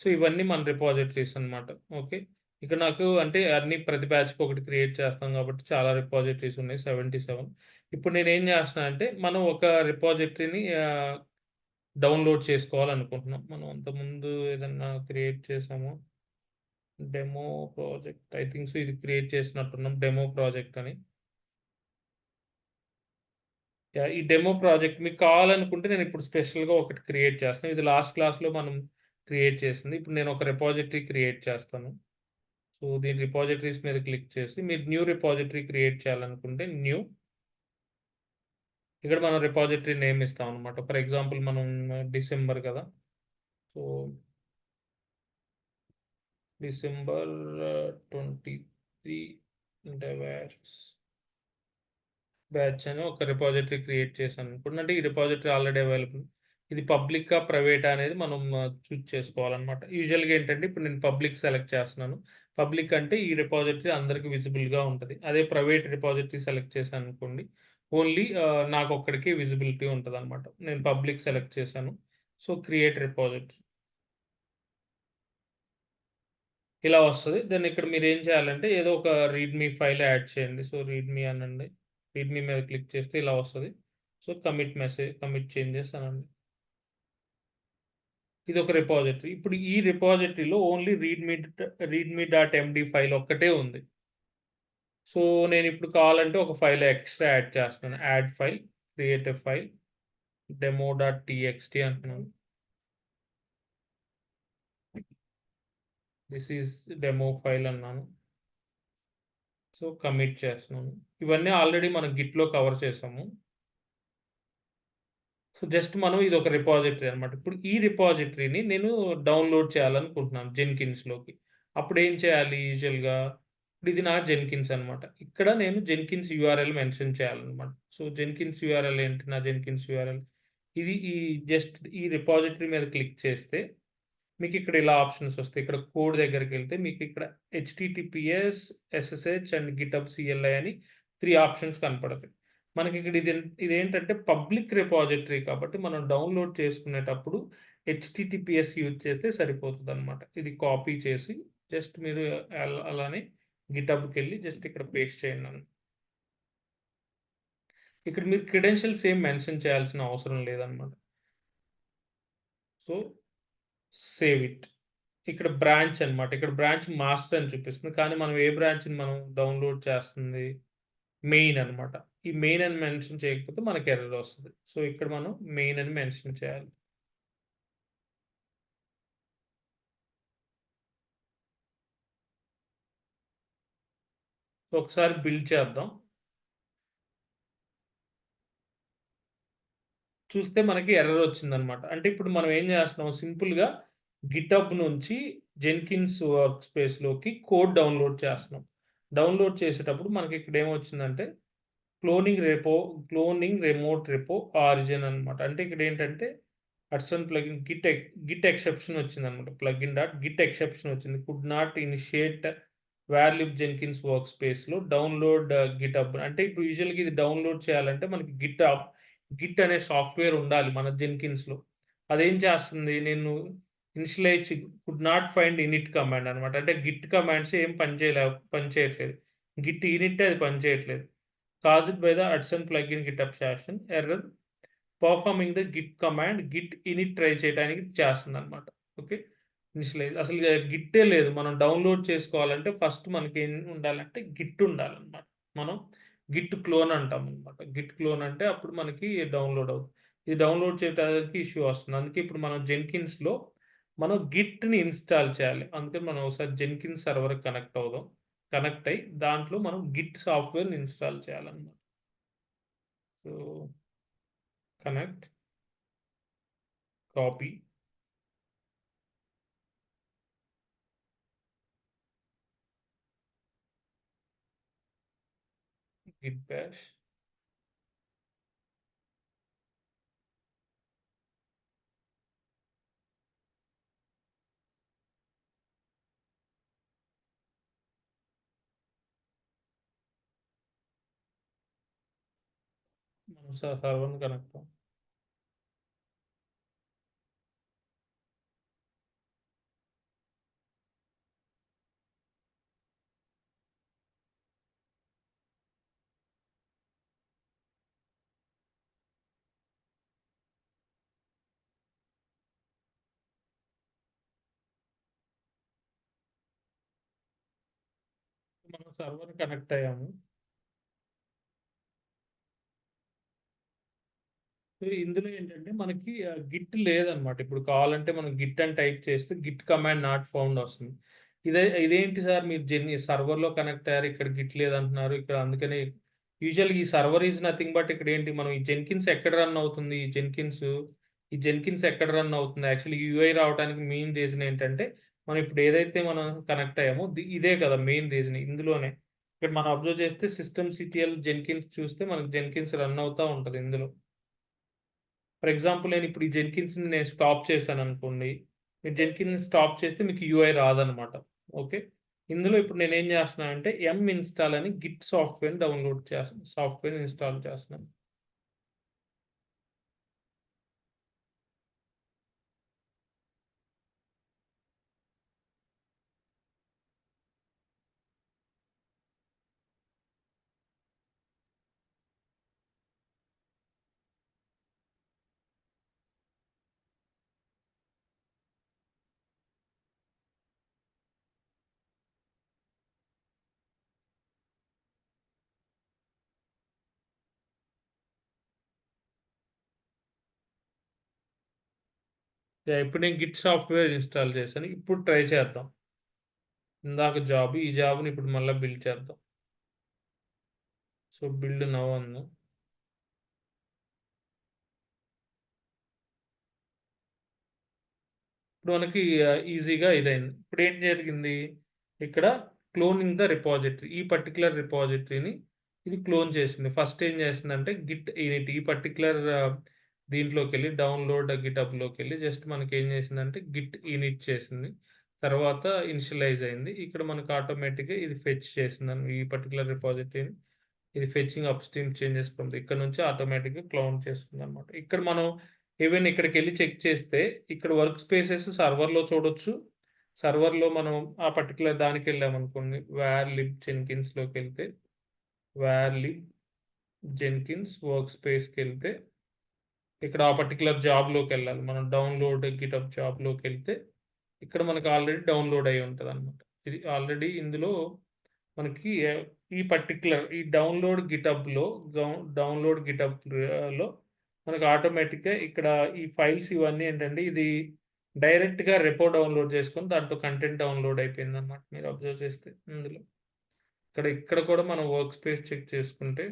[SPEAKER 1] సో, ఇవన్నీ మన రిపాజిటరీస్ అన్నమాట. ఓకే. ఇక్కడ నాకు అంటే అన్ని ప్రతి బ్యాచ్‌కి ఒకటి క్రియేట్ చేస్తాం కాబట్టి చాలా రిపాజిటరీస్ ఉన్నాయి. 77. ఇప్పుడు నేనేం చేస్తున్నానంటే మనం ఒక రిపాజిటరీని డౌన్‌లోడ్ చేసుకోవాలనుకుంటున్నాం. మనం అంతకుముందు ఏదన్నా క్రియేట్ చేసామా? Demo project I think so ఇది క్రియేట్ చేసినట్టున్నాం. డెమో ప్రాజెక్ట్ అని. యాహ్! ఈ డెమో ప్రాజెక్ట్ మీకు కావాలనుకుంటే నేనిప్పుడు స్పెషల్‌గా ఒకటి క్రియేట్ చేస్తాను. ఇది లాస్ట్ క్లాస్‌లో మనం క్రియేట్ చేసింది. ఇప్పుడు నేను ఒక రిపాజిటరీ క్రియేట్ చేస్తాను. సో, దీని రిపాజిటరీస్ మీద క్లిక్ చేసి మీరు న్యూ రిపాజిటరీ క్రియేట్ చేయాలనుకుంటే న్యూ ఇక్కడ మనం రిపాజిటరీ నేమ్ ఇస్తామనమాట. ఫర్ ఎగ్జాంపుల్ మనం డిసెంబర్ కదా! సో, డిసెంబర్ 23 డేస్ బ్యాచ్ అని ఒక రిపాజిటరీ క్రియేట్ చేశాననుకోండి. అంటే ఈ రిపాజిటరీ ఆల్రెడీ అవైలబుల్. ఇది పబ్లికా, ప్రైవేటా అనేది మనం చూజ్ చేసుకోవాలనమాట. యూజువల్‌గా ఏంటంటే ఇప్పుడు నేను పబ్లిక్ సెలెక్ట్ చేస్తున్నాను. పబ్లిక్ అంటే ఈ రిపాజిటరీ అందరికి విజిబుల్‌గా ఉంటది. అదే ప్రైవేట్ రిపాజిటరీ సెలెక్ట్ చేశాననుకోండి, ఓన్లీ నాకొక్కడికే విజిబిలిటీ ఉంటదనమాట. నేను పబ్లిక్ సెలెక్ట్ చేశాను. సో, క్రియేట్ రిపాజిటరీ ఇలా వస్తది. దెన్ ఇక్కడ మీరేం చేయాలంటే ఏదో ఒక రీడ్‌మీ ఫైల్ యాడ్ చేయండి. సో, రీడ్‌మీ అనండి. రీడ్‌మీ మీద క్లిక్ చేస్తే ఇలా వస్తది. సో, కమిట్ చేంజెస్ అనండి. ఇదొక రిపాజిటరీ. ఇప్పుడు ఈ రిపాజిటరీలో only readme dot MD file ఒక్కటే ఉంది. సో, నేనిప్పుడు కావాలంటే ఒక ఫైల్ ఎక్స్‌ట్రా యాడ్ చేస్తున్నాను. Add file, create a file, demo dot TXT అంటున్నాను. థిస్ ఈజ్ డెమో ఫైల్ అన్నాను. సో, కమిట్ చేస్తున్నాను. ఇవన్నీ ఆల్రెడీ మనం గిట్‌లో కవర్ చేసాము. సో, జస్ట్ మనం ఇదొక రిపాజిటరీ అన్నమాట. ఇప్పుడు ఈ రిపాజిటరీని నేను డౌన్‌లోడ్ చేయాలనుకుంటున్నాను జెన్కిన్స్‌లోకి. అప్పుడేం చేయాలి యూజువల్‌గా, ఇప్పుడు ఇది నా జెన్కిన్స్ అనమాట. ఇక్కడ నేను జెన్కిన్స్ యూఆర్ఎల్ మెన్షన్ చేయాలనమాట. సో, జెన్కిన్స్ యూఆర్ఎల్ ఏంటి? నా జెన్కిన్స్ యూఆర్ఎల్ ఇది జస్ట్ ఈ రిపాజిటరీ మీద క్లిక్ చేస్తే మీకిక్కడ ఇలా ఆప్షన్స్ వస్తాయి. ఇక్కడ కోడ్ దగ్గరికెళ్తే మీకిక్కడ HTTPS, SSH and GitHub CLI అని 3 ఆప్షన్స్ కనపడతాయి. మనకిక్కడ ఇదేంటంటే పబ్లిక్ రిపాజిటరీ కాబట్టి మనం డౌన్‌లోడ్ చేసుకునేటప్పుడు హెచ్‌టిటిపిఎస్ యూజ్ చేస్తే సరిపోతదనమాట. ఇది కాపీ చేసి జస్ట్ మీరు అలానే గిటబ్‌కెళ్ళి జస్ట్ ఇక్కడ పేస్ట్ చేయండి. ఇక్కడ మీరు క్రెడెన్షియల్స్ ఏం మెన్షన్ చేయాల్సిన అవసరం లేదనమాట. So, save it. ఇక్కడ బ్రాంచ్ అన్నమాట. ఇక్కడ బ్రాంచ్ మాస్టర్ అని చూపిస్తుంది. కానీ మనం ఏ బ్రాంచ్‌ని మనం డౌన్‌లోడ్ చేస్తుంది మెయిన్ అన్నమాట. ఈ మెయిన్ అని మెన్షన్ చేయకపోతే మనకి ఎర్రర్ వస్తది. సో, ఇక్కడ మనం మెయిన్ అని మెన్షన్ చేయాలి. సో, ఒకసారి బిల్డ్ చేద్దాం. చూస్తే మనకి ఎర్రర్ వచ్చిందన్నమాట. అంటే ఇప్పుడు మనం ఏం చేస్తున్నాం సింపుల్‌గా గిటబ్ నుంచి జెన్కిన్స్ వర్క్ స్పేస్‌లోకి కోడ్ డౌన్‌లోడ్ చేస్తున్నాం. డౌన్‌లోడ్ చేసేటప్పుడు మనకి ఇక్కడ ఏమొచ్చిందంటే క్లోనింగ్ రిమోట్ రెపో ఆరిజిన్ అన్నమాట. అంటే ఇక్కడేంటంటే హడ్సన్ ప్లగిన్ గిట్ ఎక్సెప్షన్ వచ్చిందన్నమాట. ప్లగిన్ డాట్ గిట్ ఎక్సెప్షన్ వచ్చింది. Could not initiate var lib Jenkins work స్పేస్‌లో డౌన్‌లోడ్ గిటబ్ అంటే ఇప్పుడు యూజువల్‌గా ఇది డౌన్‌లోడ్ చేయాలంటే మనకి గిట్ అనే సాఫ్ట్‌వేర్ ఉండాలి మన జెన్కిన్స్‌లో. అదేం చేస్తుంది నేను initialise could not find in it command అన్నమాట. అంటే గిట్ కమాండ్స్ ఏం పనిచేయట్లేదు. గిట్ ఇనిట్ అది పనిచేయట్లేదు. caused by the Hudson plugin GitHub session error performing the Git command Git in it try చేయడానికి చేస్తుందనమాట. ఓకే. ఇనిషియలైజ్ అసలు గిట్టే లేదు. మనం డౌన్‌లోడ్ చేసుకోవాలంటే ఫస్ట్ మనకేం ఉండాలంటే గిట్ ఉండాలనమాట. మనం గిట్ క్లోన్ అంటామనమాట. గిట్ క్లోన్ అంటే అప్పుడు మనకి డౌన్‌లోడ్ అవుతుంది. ఇది డౌన్‌లోడ్ చేయడానికి ఇష్యూ వస్తుంది. అందుకే ఇప్పుడు మనం జెన్కిన్స్‌లో మనం గిట్‌ని ఇన్‌స్టాల్ చేయాలి. అందుకని మనం ఒకసారి జెన్కిన్స్ సర్వర్‌కి కనెక్ట్ అవుదాం. కనెక్ట్ అయ్యి దాంట్లో మనం గిట్ సాఫ్ట్‌వేర్‌ని ఇన్‌స్టాల్ చేయాలనమాట. So, connect, copy, git bash. మనం సర్వర్‌ని కనెక్ట్ అవ్వం. మనం సర్వర్‌ని కనెక్ట్ అయ్యాము. సో, ఇందులో ఏంటంటే మనకి గిట్ లేదనమాట. ఇప్పుడు కావాలంటే మనం గిట్ అని టైప్ చేస్తే గిట్ కమాండ్ నాట్ ఫౌండ్ వస్తుంది. ఇదేంటి సార్ మీరు సర్వర్‌లో కనెక్ట్ అయ్యారు. ఇక్కడ గిట్ లేదంటున్నారు. ఇక్కడ అందుకని యూజువల్‌గా ఈ సర్వర్ ఈస్ నథింగ్ బట్ ఇక్కడేంటి మనం ఈ జెన్కిన్స్ ఎక్కడ రన్ అవుతుంది? ఈ జెన్కిన్స్ ఎక్కడ రన్ అవుతుంది? యాక్చువల్లీ యూఐ రావడానికి మెయిన్ రీజన్ ఏంటంటే, మనం ఇప్పుడు ఏదైతే మనం కనెక్ట్ అయ్యామో ఇదే కదా మెయిన్ రీజన్ ఇందులోనే. ఇక్కడ మనం అబ్జర్వ్ చేస్తే సిస్టమ్‌సిటిఎల్ జెన్కిన్స్ చూస్తే మనకు జెన్కిన్స్ రన్ అవుతా ఉంటది ఇందులో. ఫర్ ఎగ్జాంపుల్ నేనిప్పుడు ఈ జెన్కిన్స్‌ని నేను స్టాప్ చేశాననుకోండి. మీరు జెన్కిన్స్ స్టాప్ చేస్తే మీకు యూఐ రాదనమాట. ఓకే. ఇందులో ఇప్పుడు నేనేం జేస్తున్నానంటే ఇన్‌స్టాల్ అని గిట్ సాఫ్ట్‌వేర్ ఇన్‌స్టాల్ చేస్తున్నాను. ఇప్పుడు నేను గిట్ సాఫ్ట్‌వేర్ ఇన్‌స్టాల్ చేశాను. ఇప్పుడు ట్రై చేద్దాం. ఇందాక ఈ జాబ్‌ని ఇప్పుడు మళ్ళా బిల్డ్ చేద్దాం. సో, బిల్డ్ నౌ అందాం. ఇప్పుడు మనకి ఈజీగా ఇదైంది. ఇప్పుడేం జరిగింది? ఇక్కడ క్లోనింగ్ ద రిపాజిటరీ. ఈ పర్టిక్యులర్ రిపాజిటరీని ఇది క్లోన్ చేసింది. ఫస్ట్ ఏం చేసిందంటే గిట్ ఇనిట్ ఈ పర్టిక్యులర్ దీంట్లోకెళ్ళి డౌన్‌లోడ్ గిటబ్‌లోకెళ్ళి జస్ట్ మనకేం చేసిందంటే గిట్ ఇనిట్ చేసింది. తర్వాత ఇనిషియలైజ్ అయింది. ఇక్కడ మనకు ఆటోమేటిక్‌గా ఇది ఫెచ్ చేసిందని ఈ పర్టిక్యులర్ రిపాజిటరీని ఇది ఫెచింగ్ అప్‌స్ట్రీమ్ చేంజెస్ ఫ్రమ్ ఇక్కడ నుంచి ఆటోమేటిక్‌గా క్లోన్ చేసుకుందనమాట. ఇక్కడ మనం ఈవెన్ ఇక్కడికెళ్ళి చెక్ చేస్తే ఇక్కడ వర్క్ స్పేసెస్ సర్వర్‌లో చూడొచ్చు. సర్వర్‌లో మనం ఆ పర్టిక్యులర్ దానికెళ్ళామనుకోండి వేర్ లిబ్ జెన్కిన్స్‌లోకెళ్తే వేర్ లిబ్ జెన్కిన్స్ వర్క్ స్పేస్‌కెళ్తే ఇక్కడ ఆ పర్టిక్యులర్ జాబ్‌లోకెళ్ళాలి. మనం డౌన్‌లోడ్ గిటబ్ జాబ్‌లోకెళ్తే ఇక్కడ మనకు ఆల్రెడీ డౌన్‌లోడ్ అయ్యి ఉంటదనమాట. ఇది ఆల్రెడీ ఇందులో మనకి ఈ పర్టిక్యులర్ ఈ డౌన్‌లోడ్ గిటబ్‌లో డౌన్‌లోడ్ గిటబ్‌లో మనకు ఆటోమేటిక్‌గా ఇక్కడ ఈ ఫైల్స్ ఇవన్నీ ఏంటంటే ఇది డైరెక్ట్‌గా రెపో డౌన్‌లోడ్ చేసుకొని దాంట్లో కంటెంట్ డౌన్‌లోడ్ అయిపోయిందనమాట. మీరు అబ్జర్వ్ చేస్తే ఇందులో. ఇక్కడ కూడా మనం వర్క్ స్పేస్ చెక్ చేసుకుంటే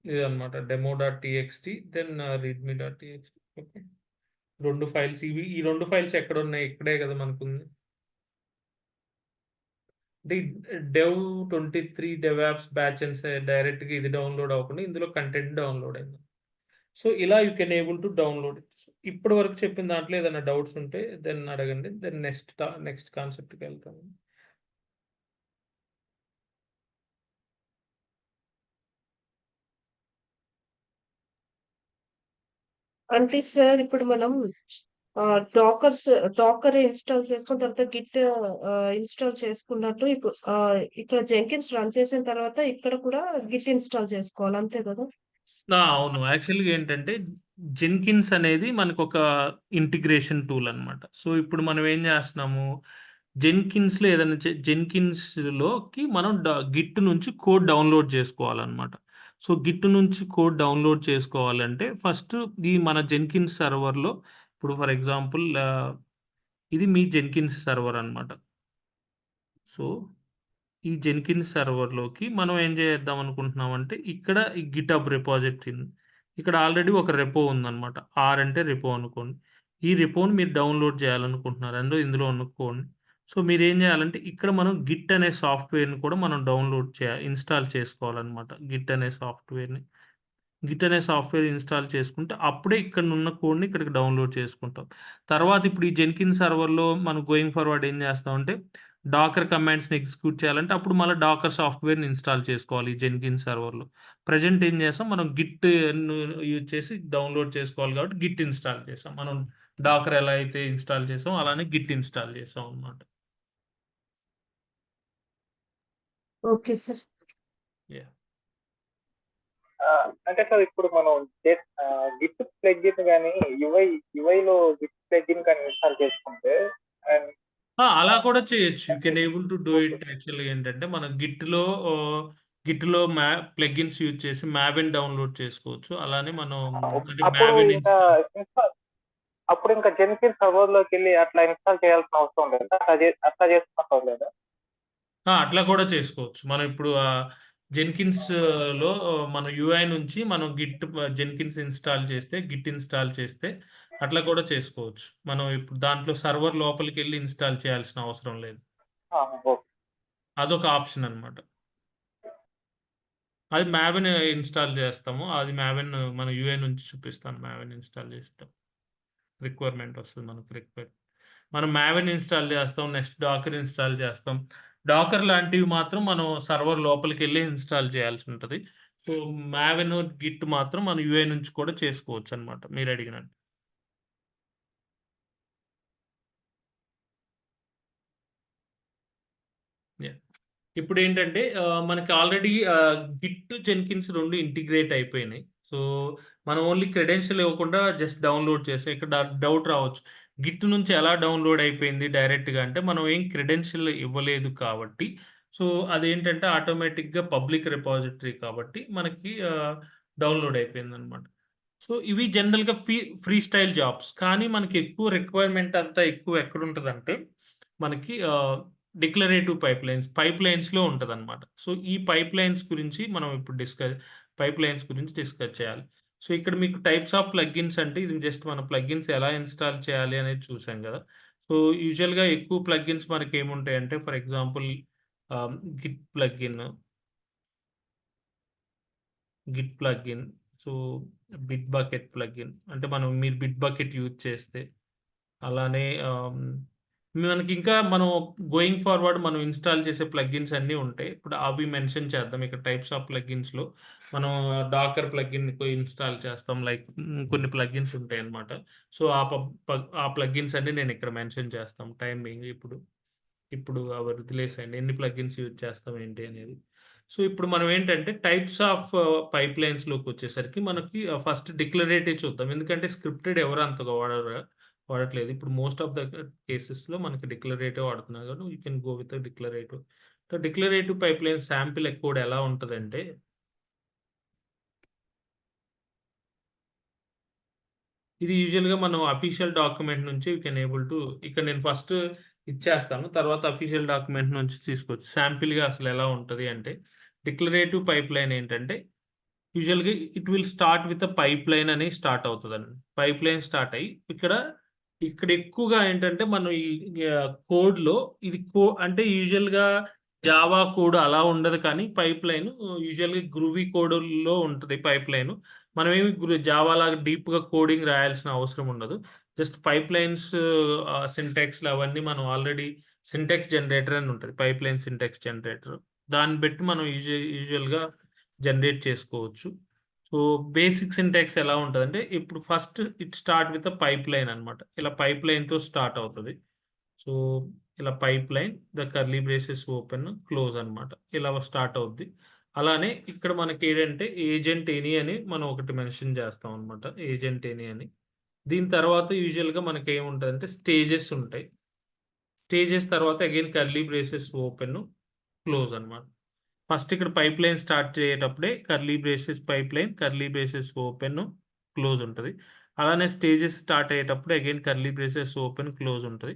[SPEAKER 1] ఇదనమాట డెమో.టీఎక్స్‌టీ దెన్ రీడ్‌మీ.టీఎక్స్‌టీ ఓకే. 2 ఫైల్స్ ఈ 2 ఫైల్స్ ఎక్కడున్నాయి? ఇక్కడే కదా మనకుంది. అంటే డెవ్ 23 డెవ్ యాప్స్ బ్యాచ్ అని డైరెక్ట్‌గా ఇది డౌన్‌లోడ్ అవ్వకుండా ఇందులో కంటెంట్ డౌన్‌లోడ్ అయింది. సో, ఇలా you can able to download it. ఇప్పటి వరకు చెప్పిన దాంట్లో ఏదైనా డౌట్స్ ఉంటే దెన్ అడగండి. దెన్ నెక్స్ట్ కాన్సెప్ట్‌కెళ్తాము.
[SPEAKER 2] అంటే సార్ ఇప్పుడు మనం డాకర్ ఇన్‌స్టాల్ చేసుకున్న తర్వాత గిట్ ఇన్‌స్టాల్ చేసుకున్నట్టు ఇక్కడ జెంకిన్స్ రన్ చేసిన తర్వాత ఇక్కడ కూడా గిట్ ఇన్‌స్టాల్ చేసుకోవాలి. అంతే కదా?
[SPEAKER 1] అవును. యాక్చువల్‌గా ఏంటంటే జెన్కిన్స్ అనేది మనకొక ఇంటిగ్రేషన్ టూల్ అన్నమాట. సో, ఇప్పుడు మనం ఏం చేస్తున్నాము జెన్కిన్స్‌లో ఏదైనా జెన్కిన్స్‌లోకి మనం గిట్ నుంచి కోడ్ డౌన్‌లోడ్ చేసుకోవాలన్నమాట. సో, గిట్ నుంచి కోడ్ డౌన్‌లోడ్ చేసుకోవాలంటే ఫస్ట్ ఈ మన జెన్కిన్స్ సర్వర్‌లో ఇప్పుడు ఫర్ ఎగ్జాంపుల్ ఇది మీ జెన్కిన్స్ సర్వర్ అన్నమాట. సో, ఈ జెన్కిన్స్ సర్వర్‌లోకి మనం ఏం చేద్దాం అనుకుంటున్నామంటే, ఇక్కడ ఈ గిటబ్ రిపాజిటరీ ఇక్కడ ఆల్రెడీ ఒక రెపో ఉందన్నమాట. ఆర్ అంటే రెపో అనుకోండి. ఈ రెపోని మీరు డౌన్‌లోడ్ చేయాలనుకుంటున్నారు. ఇందులో అనుకోండి. సో, మీరేం చేయాలంటే, ఇక్కడ మనం గిట్ అనే సాఫ్ట్‌వేర్‌ని కూడా మనం ఇన్‌స్టాల్ చేసుకోవాలన్నమాట. గిట్ అనే సాఫ్ట్‌వేర్ ఇన్‌స్టాల్ చేసుకుంటే, అప్పుడే ఇక్కడనున్న కోడ్‌ని ఇక్కడికి డౌన్‌లోడ్ చేసుకుంటాం. తర్వాత ఇప్పుడు ఈ జెన్కిన్స్ సర్వర్‌లో మనం గోయింగ్ ఫార్వర్డ్ ఏం చేస్తామంటే, డాకర్ కమాండ్స్‌ని ఎగ్జిక్యూట్ చేయాలంటే, అప్పుడు మళ్ళా డాకర్ సాఫ్ట్‌వేర్‌ని ఇన్‌స్టాల్ చేసుకోవాలి ఈ జెన్కిన్స్ సర్వర్‌లో. ప్రెజెంట్ ఏం చేస్తాం, మనం గిట్‌ను యూజ్ చేసి డౌన్‌లోడ్ చేసుకోవాలి కాబట్టి గిట్ ఇన్‌స్టాల్ చేసాం. మనం డాకర్ ఎలా అయితే ఇన్‌స్టాల్ చేసామో అలానే గిట్ ఇన్‌స్టాల్ చేసాం అన్నమాట.
[SPEAKER 2] Okay sir.
[SPEAKER 1] యాహ్!
[SPEAKER 3] అంటే సార్ ఇప్పుడు మనం గిట్ ప్లగిన్ గాని యుఐలో గిట్ ప్లగిన్ కానీ ఇన్‌స్టాల్ చేసుకుంటే అండ్
[SPEAKER 1] అలా కూడా చేయొచ్చు. You can able to do
[SPEAKER 3] okay.
[SPEAKER 1] It యాక్చువల్‌గా ఏంటంటే, మనం గిట్‌లో ప్లగిన్స్ యూజ్ చేసి మావెన్ డౌన్‌లోడ్ చేసుకోవచ్చు. అలానే మనం అంటే
[SPEAKER 3] అప్పుడు
[SPEAKER 1] మావెన్
[SPEAKER 3] ఇంకా ఇన్‌స్టాల్ అప్పుడు ఇంకా జెన్కిన్స్ సర్వర్‌లోకెళ్ళి అట్లా ఇన్‌స్టాల్ చేయాల్సిన అవసరం లేదా? అట్లా చేసుకున్నట్టు లేదా?
[SPEAKER 1] అట్లా కూడా చేసుకోవచ్చు. మనం ఇప్పుడు జెన్కిన్స్‌లో మన యూఐ నుంచి మనం జెన్కిన్స్ గిట్ ఇన్‌స్టాల్ చేస్తే అట్లా కూడా చేసుకోవచ్చు. మనం ఇప్పుడు దాంట్లో సర్వర్ లోపలికెళ్ళి ఇన్‌స్టాల్ చేయాల్సిన అవసరం లేదు.
[SPEAKER 3] ఓకే.
[SPEAKER 1] అదొక ఆప్షన్ అన్నమాట. అది మావెన్ ఇన్‌స్టాల్ చేస్తాము. అది మావెన్ మన యూఐ నుంచి చూపిస్తాను. మావెన్ ఇన్‌స్టాల్ చేసేటప్పుడు రిక్వైర్మెంట్ వస్తది మనకు మనం మావెన్ ఇన్‌స్టాల్ చేస్తాం. నెక్స్ట్ డాకర్ ఇన్‌స్టాల్ చేస్తాం. డాకర్ లాంటివి మాత్రం మనం సర్వర్ లోపలికెళ్ళి ఇన్‌స్టాల్ చేయాల్సి ఉంటది. సో, మావెన్, గిట్ మాత్రం మన యూఐ నుంచి కూడా చేసుకోవచ్చనమాట మీరడిగినట్టు. యాహ్! ఇప్పుడేంటంటే మనకి ఆల్రెడీ గిట్, జెన్కిన్స్ 2 ఇంటిగ్రేట్ అయిపోయినాయి. సో, మనం ఓన్లీ క్రెడెన్షియల్ ఇవ్వకుండా జస్ట్ డౌన్‌లోడ్ చేసాం. ఇక్కడ డౌట్ రావచ్చు. గిట్ నుంచి ఎలా డౌన్‌లోడ్ అయిపోయింది డైరెక్ట్‌గా అంటే, మనం ఏం క్రెడెన్షియల్ ఇవ్వలేదు కాబట్టి, సో, అదేంటంటే ఆటోమేటిక్‌గా పబ్లిక్ రిపాజిటరీ కాబట్టి మనకి డౌన్‌లోడ్ అయిపోయిందనమాట. సో, ఇవి జనరల్‌గా ఫ్రీ స్టైల్ జాబ్స్. కానీ మనకి ఎక్కువ రిక్వైర్మెంట్ అంతా ఎక్కువ ఎక్కడుంటదంటే, మనకి డిక్లరేటివ్ పైప్‌లైన్స్‌లో ఉంటదనమాట. సో, ఈ పైప్‌లైన్స్ గురించి మనం ఇప్పుడు పైప్‌లైన్స్ గురించి డిస్కస్ చేయాలి. సో, ఇక్కడ మీకు టైప్స్ ఆఫ్ ప్లగిన్స్ అంటే ఇది జస్ట్ మన ప్లగిన్స్ ఎలా ఇన్‌స్టాల్ చేయాలి అనేది చూసాం గదా! సో, యూజువల్‌గా ఎక్కువ ప్లగిన్స్ మనకేముంటాయంటే ఫర్ ఎగ్జాంపుల్ ఆహ్, Git plugin, Git plugin, so, bit bucket plugin అంటే మీరు బిట్ బకెట్ యూజ్ చేస్తే అలానే మనకింకా మనం గోయింగ్ ఫార్వర్డ్ మనం ఇన్‌స్టాల్ చేసే ప్లగిన్స్ అన్నీ ఉంటాయి. ఇప్పుడు అవి మెన్షన్ చేద్దాం. ఇక్కడ టైప్స్ ఆఫ్ ప్లగిన్స్‌లో మనం డాకర్ ప్లగిన్ ఇన్‌స్టాల్ చేస్తాం. లైక్ కొన్ని ప్లగిన్స్ ఉంటాయన్నమాట. సో, ఆ ప్లగిన్స్ అన్నీ నేనిక్కడ మెన్షన్ చేస్తాం. టైమ్ బీయింగ్ ఇప్పుడు అవి వదిలేసేయండి. ఎన్ని ప్లగిన్స్ యూజ్ చేస్తాం ఏంటి అనేది. సో, ఇప్పుడు మనం ఏంటంటే టైప్స్ ఆఫ్ పైప్‌లైన్స్‌లోకొచ్చేసరికి మనకి ఫస్ట్ డిక్లరేటివ్ చూద్దాం. ఎందుకంటే స్క్రిప్టెడ్ ఎవరు అంతగా వాడట్లేదు. ఇప్పుడు మోస్ట్ ఆఫ్ ద కేసెస్‌లో మనకి డిక్లరేటివ్ వాడుతున్నారు కాబట్టి you can go with declarative. So, declarative pipeline sample code ఎలా ఉంటదంటే ఇది యూజువల్‌గా మనం అఫీషియల్ డాక్యుమెంట్ నుంచి యూ కెన్ ఏబుల్ టు ఇక్కడ నేను ఫస్ట్ ఇచ్చేస్తాను. తర్వాత అఫీషియల్ డాక్యుమెంట్ నుంచి తీసుకోవచ్చు. శాంపిల్‌గా అసలెలా ఉంటది అంటే, డిక్లరేటివ్ పైప్‌లైన్ ఏంటంటే, యూజువల్‌గా it will start with a pipeline అని స్టార్ట్ అవుతదండి. పైప్‌లైన్ స్టార్ట్ అయ్యి, ఇక్కడ ఎక్కువగా ఏంటంటే, మనం ఈ కోడ్‌లో ఇది అంటే యూజువల్‌గా జావా కోడ్ అలా ఉండదు కానీ, పైప్‌లైన్ యూజువల్‌గా గ్రూవీ కోడ్‌లో ఉంటది పైప్‌లైను. మనమేమి జావాలాగా డీప్‌గా కోడింగ్ రాయాల్సిన అవసరం ఉండదు. జస్ట్ పైప్‌లైన్స్ సింటాక్స్‌లు అవన్నీ మనం ఆల్రెడీ సింటాక్స్ జనరేటర్ అని ఉంటది. Pipeline syntax generator. దాన్ని బట్టి మనం యూజువల్‌గా జనరేట్ చేసుకోవచ్చు. సో, బేసిక్ సింటాక్స్ ఎలా ఉంటదంటే, ఇప్పుడు first it start with a pipeline అన్నమాట. ఇలా పైప్‌లైన్‌తో స్టార్ట్ అవుతది. సో, ఇలా pipeline the curly braces open, close అన్నమాట. ఇలా స్టార్ట్ అవుద్ది. అలానే ఇక్కడ మనకేంటంటే ఏజెంట్ ఎనీ అని మనం ఒకటి మెన్షన్ చేస్తాం అన్నమాట. ఏజెంట్ ఎనీ అని. దీని తర్వాత యూజువల్‌గా మనకేముంటదంటే స్టేజెస్ ఉంటాయి. స్టేజెస్ తర్వాత again curly braces open, close అన్నమాట. ఫస్ట్ ఇక్కడ పైప్‌లైన్ స్టార్ట్ చేయేటప్పుడే కర్లీ బ్రేసెస్ ఓపెన్, క్లోజ్ ఉంటది. అలానే స్టేజెస్ స్టార్ట్ అయ్యేటప్పుడు again curly braces open, close ఉంటది.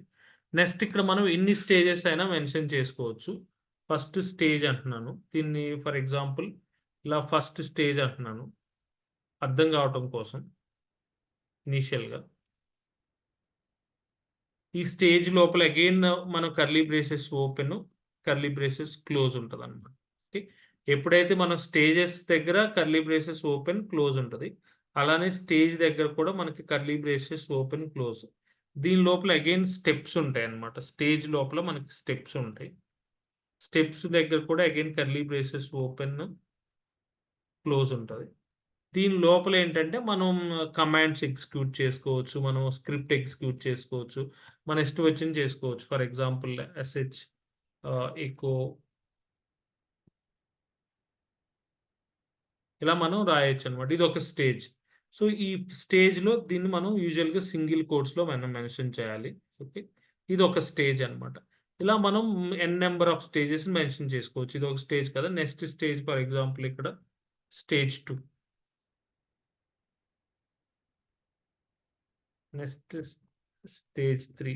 [SPEAKER 1] నెక్స్ట్ ఇక్కడ మనం ఎన్ని స్టేజెస్ అయినా మెన్షన్ చేసుకోవచ్చు. ఫస్ట్ స్టేజ్ అంటున్నాను. దీన్ని ఫర్ ఎగ్జాంపుల్ ఇలా ఫస్ట్ స్టేజ్ అంటున్నాను. అర్థం కావటం కోసం ఇనీషియల్‌గా. ఈ స్టేజ్ లోపల అగైన్ మనం curly braces open, curly braces close ఉంటదన్నమాట. ఓకే. ఎప్పుడైతే మనం స్టేజెస్ దగ్గర కర్లీ బ్రేసెస్ ఓపెన్, క్లోజ్ ఉంటది. అలానే స్టేజ్ దగ్గర కూడా మనకి కర్లీ బ్రేసెస్ ఓపెన్, క్లోజ్. దీని లోపల అగైన్ స్టెప్స్ ఉంటాయన్నమాట. స్టేజ్ లోపల మనకి స్టెప్స్ ఉంటాయి. స్టెప్స్ దగ్గర కూడా again curly braces open, close ఉంటది. దీని లోపల ఏంటంటే మనం కమాండ్స్ ఎగ్జిక్యూట్ చేసుకోవచ్చు. మనం స్క్రిప్ట్ ఎగ్జిక్యూట్ చేసుకోవచ్చు. మన ఇష్టం వచ్చింది చేసుకోవచ్చు. ఫర్ ఎగ్జాంపుల్ ఎకో ఇలా మనం రాయొచ్చనమాట. ఇదొక స్టేజ్. సో, ఈ స్టేజ్‌లో దీన్ని మనం యూజువల్‌గా సింగిల్ కోట్స్‌లో మనం మెన్షన్ చేయాలి. ఓకే. ఇదొక స్టేజ్ అనమాట. ఇలా మనం నంబర్ ఆఫ్ స్టేజెస్‌ని మెన్షన్ చేసుకోవచ్చు. ఇదొక స్టేజ్ కదా! నెక్స్ట్ స్టేజ్ ఫర్ ఎగ్జాంపుల్ ఇక్కడ స్టేజ్ 2. Next stage 3.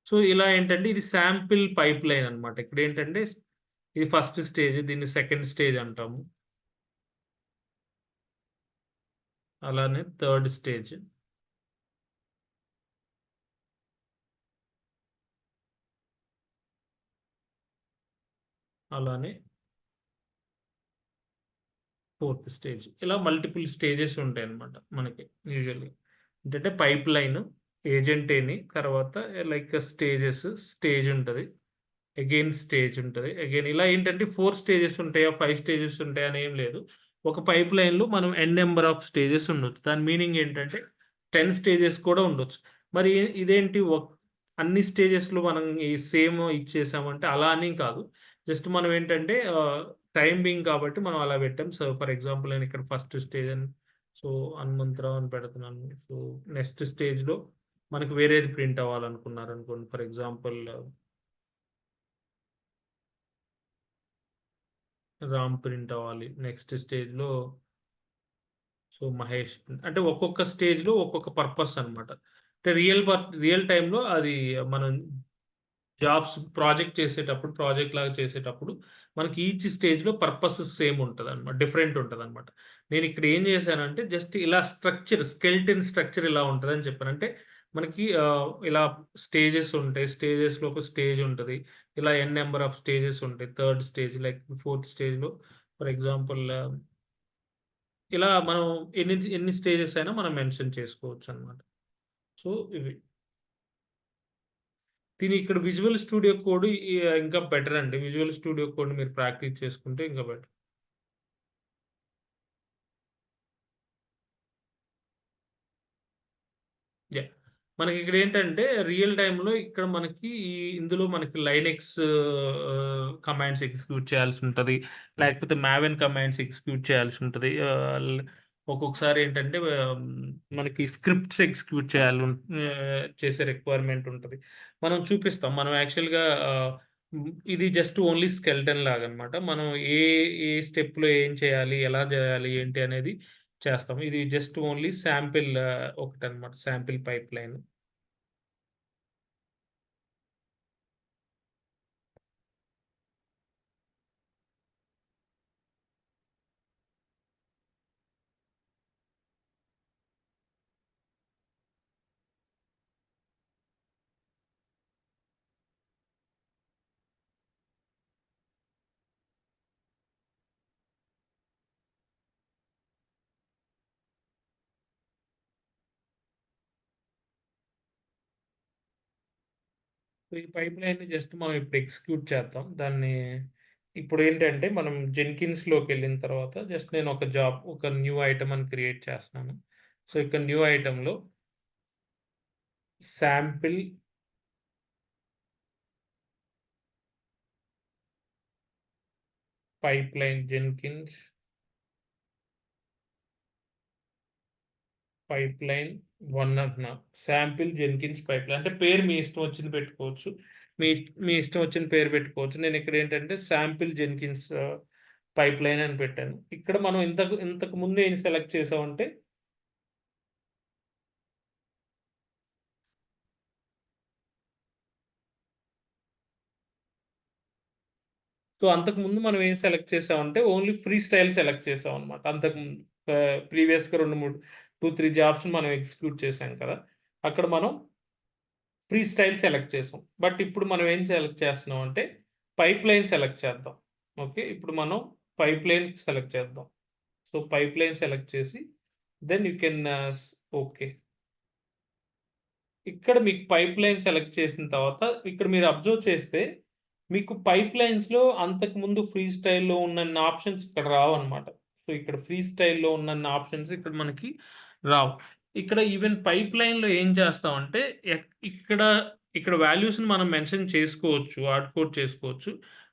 [SPEAKER 1] సో, ఇలా ఏంటంటే ఇది శాంపిల్ పైప్‌లైన్ అన్నమాట. ఇక్కడేంటంటే ఇది ఫస్ట్ స్టేజ్. దీన్ని సెకండ్ స్టేజ్ అంటాము. అలానే థర్డ్ స్టేజ్. అలానే ఫోర్త్ స్టేజ్. ఇలా మల్టిపుల్ స్టేజెస్ ఉంటాయన్నమాట మనకి యూజువల్‌గా. ఏంటంటే పైప్‌లైన్, ఏజెంట్ అని, తర్వాత లైక్ స్టేజెస్, స్టేజ్ ఉంటది. అగైన్ స్టేజ్ ఉంటది. అగైన్ ఇలా ఏంటంటే 4 స్టేజెస్ ఉంటాయా? 5 స్టేజెస్ ఉంటాయా? అని ఏం లేదు. ఒక పైప్‌లైన్‌లో మనం నంబర్ ఆఫ్ స్టేజెస్ ఉండొచ్చు. దాని మీనింగ్ ఏంటంటే 10 స్టేజెస్ కూడా ఉండొచ్చు. మరి ఇదేంటి అన్ని స్టేజెస్‌లో మనం ఈ సేమ్ ఇచ్చేసామంటే అలా అని కాదు. జస్ట్ మనం ఏంటంటే టైమ్ బీయింగ్ కాబట్టి మనం అలా పెట్టాం. సో, ఫర్ ఎగ్జాంపుల్ నేను ఇక్కడ ఫస్ట్ స్టేజ్ అని సో, హనుమంతరావు అని పెడుతున్నాను. సో, నెక్స్ట్ స్టేజ్‌లో మనకు వేరేది ప్రింట్ అవ్వాలనుకున్నారనుకోండి. ఫర్ ఎగ్జాంపుల్ రామ్ ప్రింట్ అవ్వాలి. నెక్స్ట్ స్టేజ్‌లో సో, మహేష్ అంటే ఒక్కొక్క స్టేజ్‌లో ఒక్కొక్క పర్పస్ అన్నమాట. అంటే రియల్ టైమ్‌లో అది మనం జాబ్స్ ప్రాజెక్ట్ లాగా చేసేటప్పుడు మనకి ఈచ్ స్టేజ్‌లో పర్పస్ సేమ్ ఉంటదనమాట. డిఫరెంట్ ఉంటదనమాట. నేనిక్కడ ఏం చేశానంటే జస్ట్ ఇలా స్కెలిటన్ స్ట్రక్చర్ ఇలా ఉంటదని చెప్పాను. అంటే మనకి ఇలా స్టేజెస్ ఉంటాయి. స్టేజెస్‌లో ఒక స్టేజ్ ఉంటది. ఇలా నంబర్ ఆఫ్ స్టేజెస్ ఉంటాయి. థర్డ్ స్టేజ్ లైక్ ఫోర్త్ స్టేజ్‌లో ఫర్ ఎగ్జాంపుల్ ఇలా మనం ఎన్ని స్టేజెస్ అయినా మనం మెన్షన్ చేసుకోవచ్చనమాట. సో, ఇవి. ఇక్కడ విజువల్ స్టూడియో కోడ్ ఇంకా బెటర్ అండి. విజువల్ స్టూడియో కోడ్ మీరు ప్రాక్టీస్ చేసుకుంటే ఇంకా బెటర్. యాహ్! మనకిక్కడేంటంటే రియల్ టైమ్‌లో ఇక్కడ మనకి ఇందులో మనకి లైనెక్స్ కమాండ్స్ ఎగ్జిక్యూట్ చేయాల్సుంటది. లేకపోతే మావెన్ కమాండ్స్ ఎగ్జిక్యూట్ చేయాల్సుంటది. ఒక్కొక్కసారి ఏంటంటే మనకి స్క్రిప్ట్స్ ఎగ్జిక్యూట్ చేసే రిక్వైర్మెంట్ ఉంటది. మనం చూపిస్తాం. మనం యాక్చువల్‌గా ఇది జస్ట్ ఓన్లీ స్కెలిటన్ లాగనమాట. మనం ఏ ఏ స్టెప్‌లో ఏం చేయాలి? ఎలా చేయాలి? ఏంటి అనేది చేస్తాం. ఇది జస్ట్ ఓన్లీ శాంపిల్ ఒకటనమాట. Sample pipeline. సో, ఈ పైప్‌లైన్‌ని జస్ట్ మనం ఇప్పుడు ఎగ్జిక్యూట్ చేద్దాం. ఇప్పుడేంటంటే మనం జెన్కిన్స్‌లోకెళ్ళిన తర్వాత జస్ట్ నేను ఒక న్యూ ఐటెమ్ అని క్రియేట్ చేస్తున్నాను. సో, ఇక్కడ న్యూ ఐటెమ్‌లో శాంపిల్ పైప్‌లైన్ జెన్కిన్స్ పైప్‌లైన్ 1 అంటున్నా. శాంపిల్ జెన్కిన్స్ పైప్‌లైన్ అంటే పేరు మీ ఇష్టం వచ్చింది పెట్టుకోవచ్చు. మీ ఇష్టం వచ్చిన పేరు పెట్టుకోవచ్చు. నేనిక్కడేంటంటే శాంపిల్ జెన్కిన్స్ పైప్‌లైన్ అని పెట్టాను. ఇక్కడ మనం ఇంతకు ముందు ఏం సెలెక్ట్ చేసామంటే అంతకుముందు మనం ఏం సెలెక్ట్ చేసామంటే ఓన్లీ ఫ్రీ స్టైల్ సెలెక్ట్ చేసామనమాట. అంతకుముందు ప్రీవియస్‌గా 2, 3 2, 3 జాబ్స్‌ని మనం ఎగ్జిక్యూట్ చేసాం కదా! అక్కడ మనం ఫ్రీ స్టైల్ సెలెక్ట్ చేసాం. బట్ ఇప్పుడు మనం ఏం సెలెక్ట్ చేస్తున్నాం అంటే పైప్‌లైన్ సెలెక్ట్ చేద్దాం. ఓకే. ఇప్పుడు మనం పైప్‌లైన్ సెలెక్ట్ చేద్దాం. సో, పైప్‌లైన్ సెలెక్ట్ చేసి దెన్ యూ కెన్ ఓకే. ఇక్కడ మీకు పైప్‌లైన్ సెలెక్ట్ చేసిన తర్వాత ఇక్కడ మీరు అబ్జర్వ్ చేస్తే మీకు పైప్‌లైన్స్‌లో అంతకుముందు ఫ్రీ స్టైల్‌లో ఉన్నన్ని ఆప్షన్స్ ఇక్కడ రావన్నమాట. సో, ఇక్కడ ఫ్రీ స్టైల్‌లో ఉన్నన్ని ఆప్షన్స్ ఇక్కడ మనకి రావు. ఇక్కడ ఈవెన్ పైప్‌లైన్‌లో ఏం చేస్తామంటే ఇక్కడ వాల్యూస్‌ని మనం మెన్షన్ చేసుకోవచ్చు. హార్డ్ కోడ్ చేసుకోవచ్చు.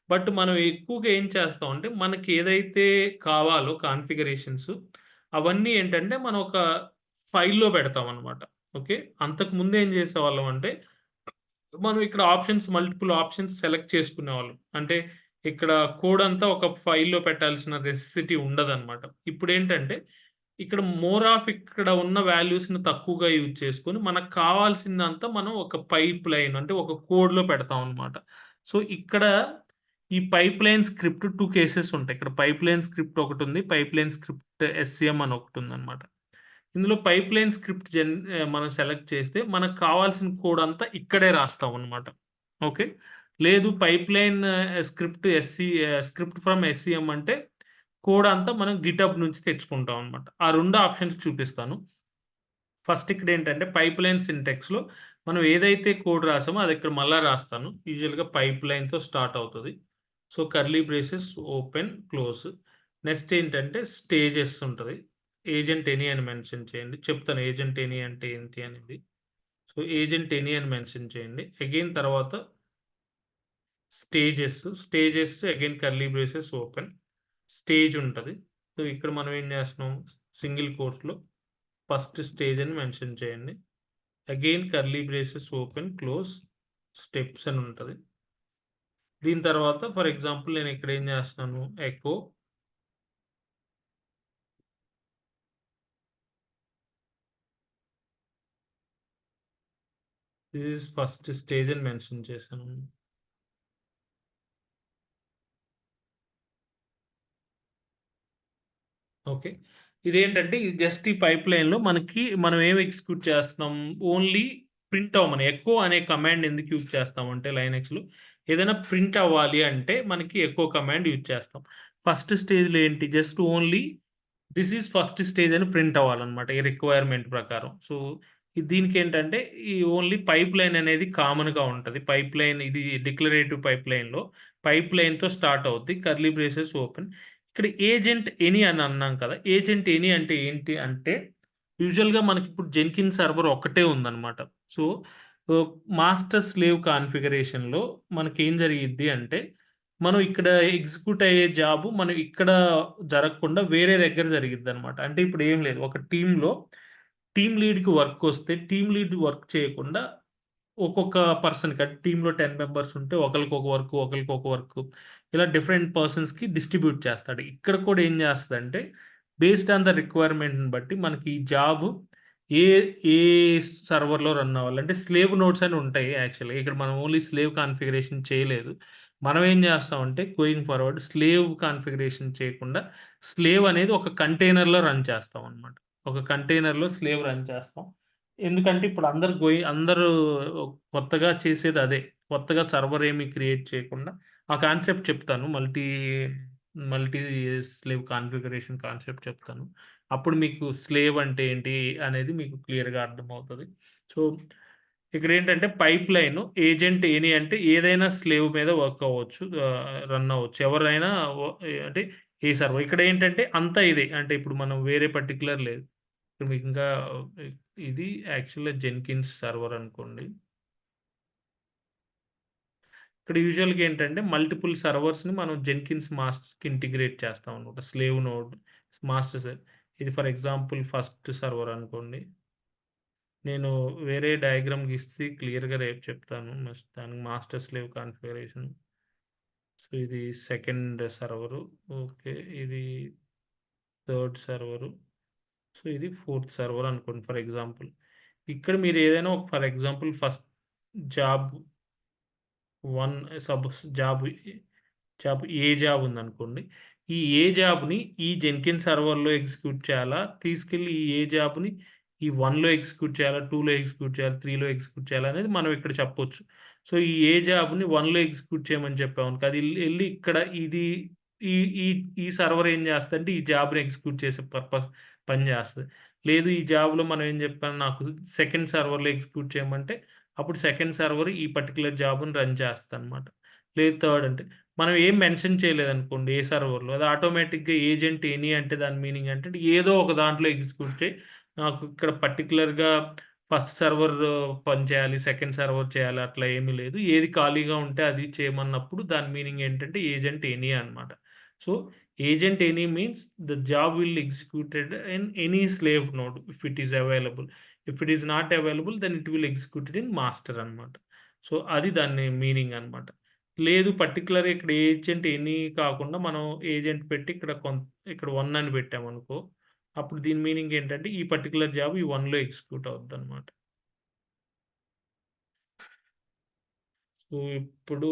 [SPEAKER 1] బట్ మనం ఎక్కువగా ఏం చేస్తామంటే మనకి ఏదైతే కావాలో కాన్ఫిగరేషన్స్ అవన్నీ ఏంటంటే మనం ఒక ఫైల్‌లో పెడతామన్నమాట. ఓకే. అంతకుముందు ఏం చేసేవాళ్ళం అంటే మనం ఇక్కడ మల్టిపుల్ ఆప్షన్స్ సెలెక్ట్ చేసుకునేవాళ్ళం. అంటే ఇక్కడ కోడ్ అంతా ఒక ఫైల్‌లో పెట్టాల్సిన నెసెసిటీ ఉండదనమాట. ఇప్పుడేంటంటే ఇక్కడ ఇక్కడ ఉన్న వాల్యూస్‌ని తక్కువగా యూజ్ చేసుకొని మనకు కావాల్సిందంతా మనం ఒక పైప్‌లైన్ అంటే ఒక కోడ్‌లో పెడతామనమాట. సో, ఇక్కడ ఈ పైప్‌లైన్ స్క్రిప్ట్ 2 కేసెస్ ఉంటాయి. ఇక్కడ పైప్‌లైన్ స్క్రిప్ట్ ఒకటుంది. పైప్‌లైన్ స్క్రిప్ట్ ఎస్‌సిఎం అని ఒకటుందనమాట. ఇందులో పైప్‌లైన్ స్క్రిప్ట్ మనం సెలెక్ట్ చేస్తే మనకు కావాల్సిన కోడ్ అంతా ఇక్కడే రాస్తామనమాట. ఓకే. లేదు పైప్‌లైన్ స్క్రిప్ట్ ఫ్రమ్ ఎస్‌సిఎం అంటే కోడ్ అంతా మనం గిటబ్ నుంచి తెచ్చుకుంటాం అనమాట. ఆ 2 ఆప్షన్స్ చూపిస్తాను. ఫస్ట్ ఇక్కడేంటంటే పైప్‌లైన్ సింటాక్స్‌లో మనం ఏదైతే కోడ్ రాసామో అది ఇక్కడ మళ్ళా రాస్తాను. యూజువల్‌గా పైప్‌లైన్‌తో స్టార్ట్ అవుతది. So, curly braces open, close. Next ఏంటంటే స్టేజెస్ ఉంటది. ఏజెంట్ ఎనీ అని మెన్షన్ చేయండి. చెప్తాను ఏజెంట్ ఎనీ అంటే ఏంటి అనేది. సో, ఏజెంట్ ఎనీ అని మెన్షన్ చేయండి. అగైన్ తర్వాత stages again curly braces open. Stage ఉంటది. సో, ఇక్కడ మనం ఏం చేస్తున్నాం సింగిల్ కోట్స్‌లో ఫస్ట్ స్టేజ్ అని మెన్షన్ చేయండి. Again curly braces open, close, steps అని ఉంటది. దీని తర్వాత ఫర్ ఎగ్జాంపుల్ నేను ఇక్కడ ఏం చేస్తున్నాను echo this is first stage అని మెన్షన్ చేశాను. ఓకే. ఇదేంటంటే ఇది జస్ట్ ఈ పైప్‌లైన్‌లో మనం ఏమి ఎగ్జిక్యూట్ చేస్తున్నాం, ఓన్లీ ప్రింట్ అవ్వమని ఎకో అనే కమాండ్ ఎందుకు యూజ్ చేస్తామంటే లైనక్స్‌లో ఏదైనా ప్రింట్ అవ్వాలి అంటే మనకి ఎకో కమాండ్ యూజ్ చేస్తాం. ఫస్ట్ స్టేజ్‌లో ఏంటి just only this is first stage అని ప్రింట్ అవ్వాలన్నమాట ఈ రిక్వైర్మెంట్ ప్రకారం. సో, దీనికేంటంటే ఈ ఓన్లీ పైప్‌లైన్ అనేది కామన్‌గా ఉంటది. పైప్‌లైన్ ఇది డిక్లరేటివ్ పైప్‌లైన్‌లో పైప్‌లైన్‌తో స్టార్ట్ అవుద్ది. Curly braces open. ఇక్కడ ఏజెంట్ ఎనీ అని అన్నాం కదా! ఏజెంట్ ఎనీ అంటే ఏంటి అంటే యూజువల్‌గా మనకిప్పుడు జెన్కిన్స్ సర్వర్ ఒక్కటే ఉందన్నమాట. సో, ఓహ్, మాస్టర్ స్లేవ్ కాన్ఫిగరేషన్‌లో మనకేం జరిగిద్ది అంటే మనం ఇక్కడ ఎగ్జిక్యూట్ అయ్యే జాబు మనం ఇక్కడ జరగకుండా వేరే దగ్గర జరిగిద్దనమాట. అంటే ఇప్పుడు ఏం లేదు. ఒక టీమ్‌లో టీమ్ లీడ్‌కి వర్కొస్తే టీమ్ లీడ్ వర్క్ చేయకుండా ఒక్కొక్క పర్సన్‌కి అంటే టీమ్‌లో 10 మెంబర్స్ ఉంటే ఒకళ్ళకొక వర్కు, ఒకళ్ళకొక వర్కు ఇలా డిఫరెంట్ పర్సన్స్‌కి డిస్ట్రిబ్యూట్ చేస్తాడు. ఇక్కడ కూడా ఏం చేస్తదంటే బేస్డ్ ఆన్ ద రిక్వైర్మెంట్‌ని బట్టి మనకి ఈ జాబు ఏ ఏ సర్వర్‌లో రన్ అవ్వాలి. అంటే స్లేవ్ నోడ్స్ అని ఉంటాయి యాక్చువల్‌గా. ఇక్కడ మనం ఓన్లీ స్లేవ్ కాన్ఫిగరేషన్ చేయలేదు. మనం ఏం చేస్తామంటే గోయింగ్ ఫార్వర్డ్ స్లేవ్ కాన్ఫిగరేషన్ చేయకుండా స్లేవ్ అనేది ఒక కంటైనర్‌లో రన్ చేస్తామనమాట. ఒక కంటైనర్‌లో స్లేవ్ రన్ చేస్తాం. ఎందుకంటే ఇప్పుడు అందరూ కొత్తగా చేసేదదే. కొత్తగా సర్వర్ ఏమి క్రియేట్ చేయకుండా ఆ కాన్సెప్ట్ చెప్తాను. మల్టీ స్లేవ్ కాన్ఫిగరేషన్ కాన్సెప్ట్ చెప్తాను. అప్పుడు మీకు స్లేవ్ అంటే ఏంటి అనేది మీకు క్లియర్‌గా అర్థమవుతది. సో, ఇక్కడేంటంటే పైప్‌లైను ఏజెంట్ ఎనీ అంటే ఏదైనా స్లేవ్ మీద వర్క్ అవ్వచ్చు. రన్ అవ్వచ్చు. ఎవరైనా అంటే ఏ సర్వర్ ఇక్కడేంటంటే అంతా ఇదే. అంటే ఇప్పుడు మనం వేరే పర్టిక్యులర్ లేదు. ఇప్పుడు మీకింకా ఇది యాక్చువల్‌గా జెన్కిన్స్ సర్వర్ అనుకోండి. ఇక్కడ యూజువల్‌గా ఏంటంటే మల్టిపుల్ సర్వర్స్‌ని మనం జెన్కిన్స్ మాస్టర్‌కి ఇంటిగ్రేట్ చేస్తామనమాట. స్లేవ్ నోడ్, మాస్టర్స్ ఇది ఫర్ ఎగ్జాంపుల్ ఫస్ట్ సర్వర్ అనుకోండి. నేను వేరే డయాగ్రామ్ గీసి క్లియర్‌గా రేపు చెప్తాను. దానికి మాస్టర్ స్లేవ్ కాన్ఫిగరేషన్. సో, ఇది సెకండ్ సర్వరు. ఓకే. ఇది థర్డ్ సర్వరు. సో, ఇది ఫోర్త్ సర్వర్ అనుకోండి ఫర్ ఎగ్జాంపుల్. ఇక్కడ మీరు ఏదైనా ఒక for example first job 1 suppose job A job ఉందనుకోండి. ఈ ఏ జాబ్‌ని ఈ జెన్కిన్స్ సర్వర్‌లో ఎగ్జిక్యూట్ చేయాలా? తీసుకెళ్ళి ఈ ఏ జాబ్‌ని ఈ 1లో ఎగ్జిక్యూట్ చేయాలా? 2లో ఎగ్జిక్యూట్ చేయాలా? 3లో ఎగ్జిక్యూట్ చేయాలా? అనేది మనం ఇక్కడ చెప్పొచ్చు. సో, ఈ ఏ జాబ్‌ని 1లో ఎగ్జిక్యూట్ చేయమని చెప్పామనుకో అది ఎళ్లి ఇక్కడ ఇది ఈ ఈ ఈ సర్వర్ ఏం చేస్తదంటే ఈ జాబ్‌ని ఎగ్జిక్యూట్ చేసే పని చేస్తది. లేదు ఈ జాబ్‌లో మనం ఏం చెప్పాం నాకు సెకండ్ సర్వర్‌లో ఎగ్జిక్యూట్ చేయమంటే అప్పుడు సెకండ్ సర్వర్ ఈ పర్టిక్యులర్ జాబ్‌ని రన్ చేస్తదనమాట. లేదు థర్డ్ అంటే మనం ఏం మెన్షన్ చేయలేదనుకోండి ఏ సర్వర్‌లో. అది ఆటోమేటిక్‌గా ఏజెంట్ ఎనీ అంటే దాని మీనింగ్ ఏంటంటే ఏదో ఒక దాంట్లో ఎగ్జిక్యూట్ చేయి. నాకు ఇక్కడ పర్టిక్యులర్‌గా ఫస్ట్ సర్వర్ పనిచేయాలి, సెకండ్ సర్వర్ చేయాలి అట్లా ఏమీ లేదు. ఏది ఖాళీగా ఉంటే అది చేయమన్నప్పుడు దాని మీనింగ్ ఏంటంటే ఏజెంట్ ఎనీ అనమాట. So, agent any means the job will executed in any slave node if it is available. If it is not available then it will executed in master అనమాట. సో, అది దాని meaning అనమాట. లేదు పర్టిక్యులర్‌గా ఇక్కడ agent any కాకుండా మనం agent పెట్టి ఇక్కడ 1 అని పెట్టామనుకో, అప్పుడు దీని మీనింగ్ ఏంటంటే ఈ పర్టిక్యులర్ జాబ్ ఈ 1లో ఎగ్జిక్యూట్ అవుద్దనమాట. సో, ఇప్పుడు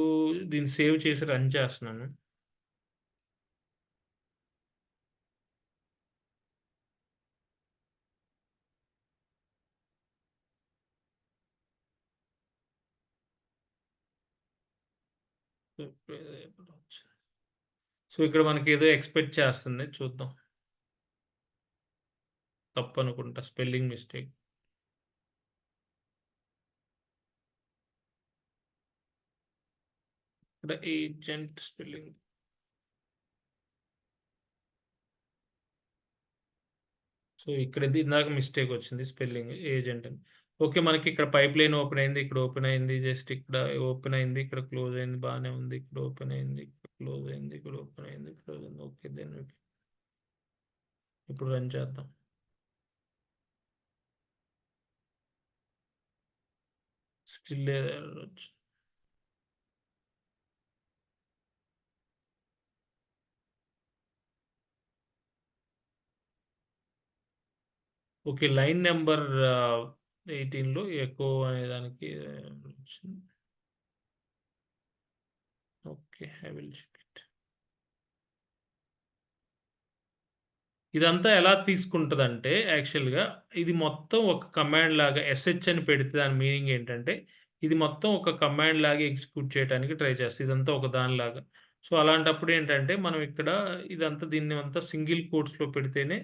[SPEAKER 1] దీన్ని సేవ్ చేసి రన్ చేస్తున్నాను. సో, ఇక్కడ మనకేదో ఎక్స్‌పెక్ట్ చేస్తుంది. చూద్దాం. తప్పనుకుంటా స్పెల్లింగ్ మిస్టేక్. ఇక్కడ ఏజెంట్ స్పెల్లింగ్ సో, ఇక్కడది ఇందాక మిస్టేక్ వచ్చింది స్పెల్లింగ్ ఏజెంట్ అని. ఓకే. మనకిక్కడ పైప్‌లైన్ ఓపెన్ అయింది. ఇక్కడ ఓపెన్ అయింది. జస్ట్ ఇక్కడ ఓపెన్ అయింది. ఇక్కడ క్లోజ్ అయింది. బానే ఉంది. ఇక్కడ ఓపెన్ అయింది. ఇక్కడ క్లోజ్ అయింది. ఇక్కడ ఓపెన్ అయింది. క్లోజ్ అయింది. ఓకే. దెన్ ఇప్పుడు రన్ చేద్దాం. స్టిల్ ఎర్రర్ వచ్చింది. ఓకే. లైన్ నంబర్ 18లో ఎకో అనే దానికి వచ్చింది. Okay. I will check it. ఇదంతా ఎలా తీసుకుంటదంటే యాక్చువల్‌గా ఇది మొత్తం ఒక కమాండ్ లాగా ఎస్‌హెచ్ అని పెడితే దాని మీనింగ్ ఏంటంటే, ఇది మొత్తం ఒక కమాండ్ లాగా ఎగ్జిక్యూట్ చేయడానికి ట్రై చేస్తది. ఇదంతా ఒక దానిలాగా. సో, అలాంటప్పుడు ఏంటంటే మనం ఇక్కడ ఇదంతా దీన్నంతా సింగిల్ కోట్స్‌లో పెడితేనే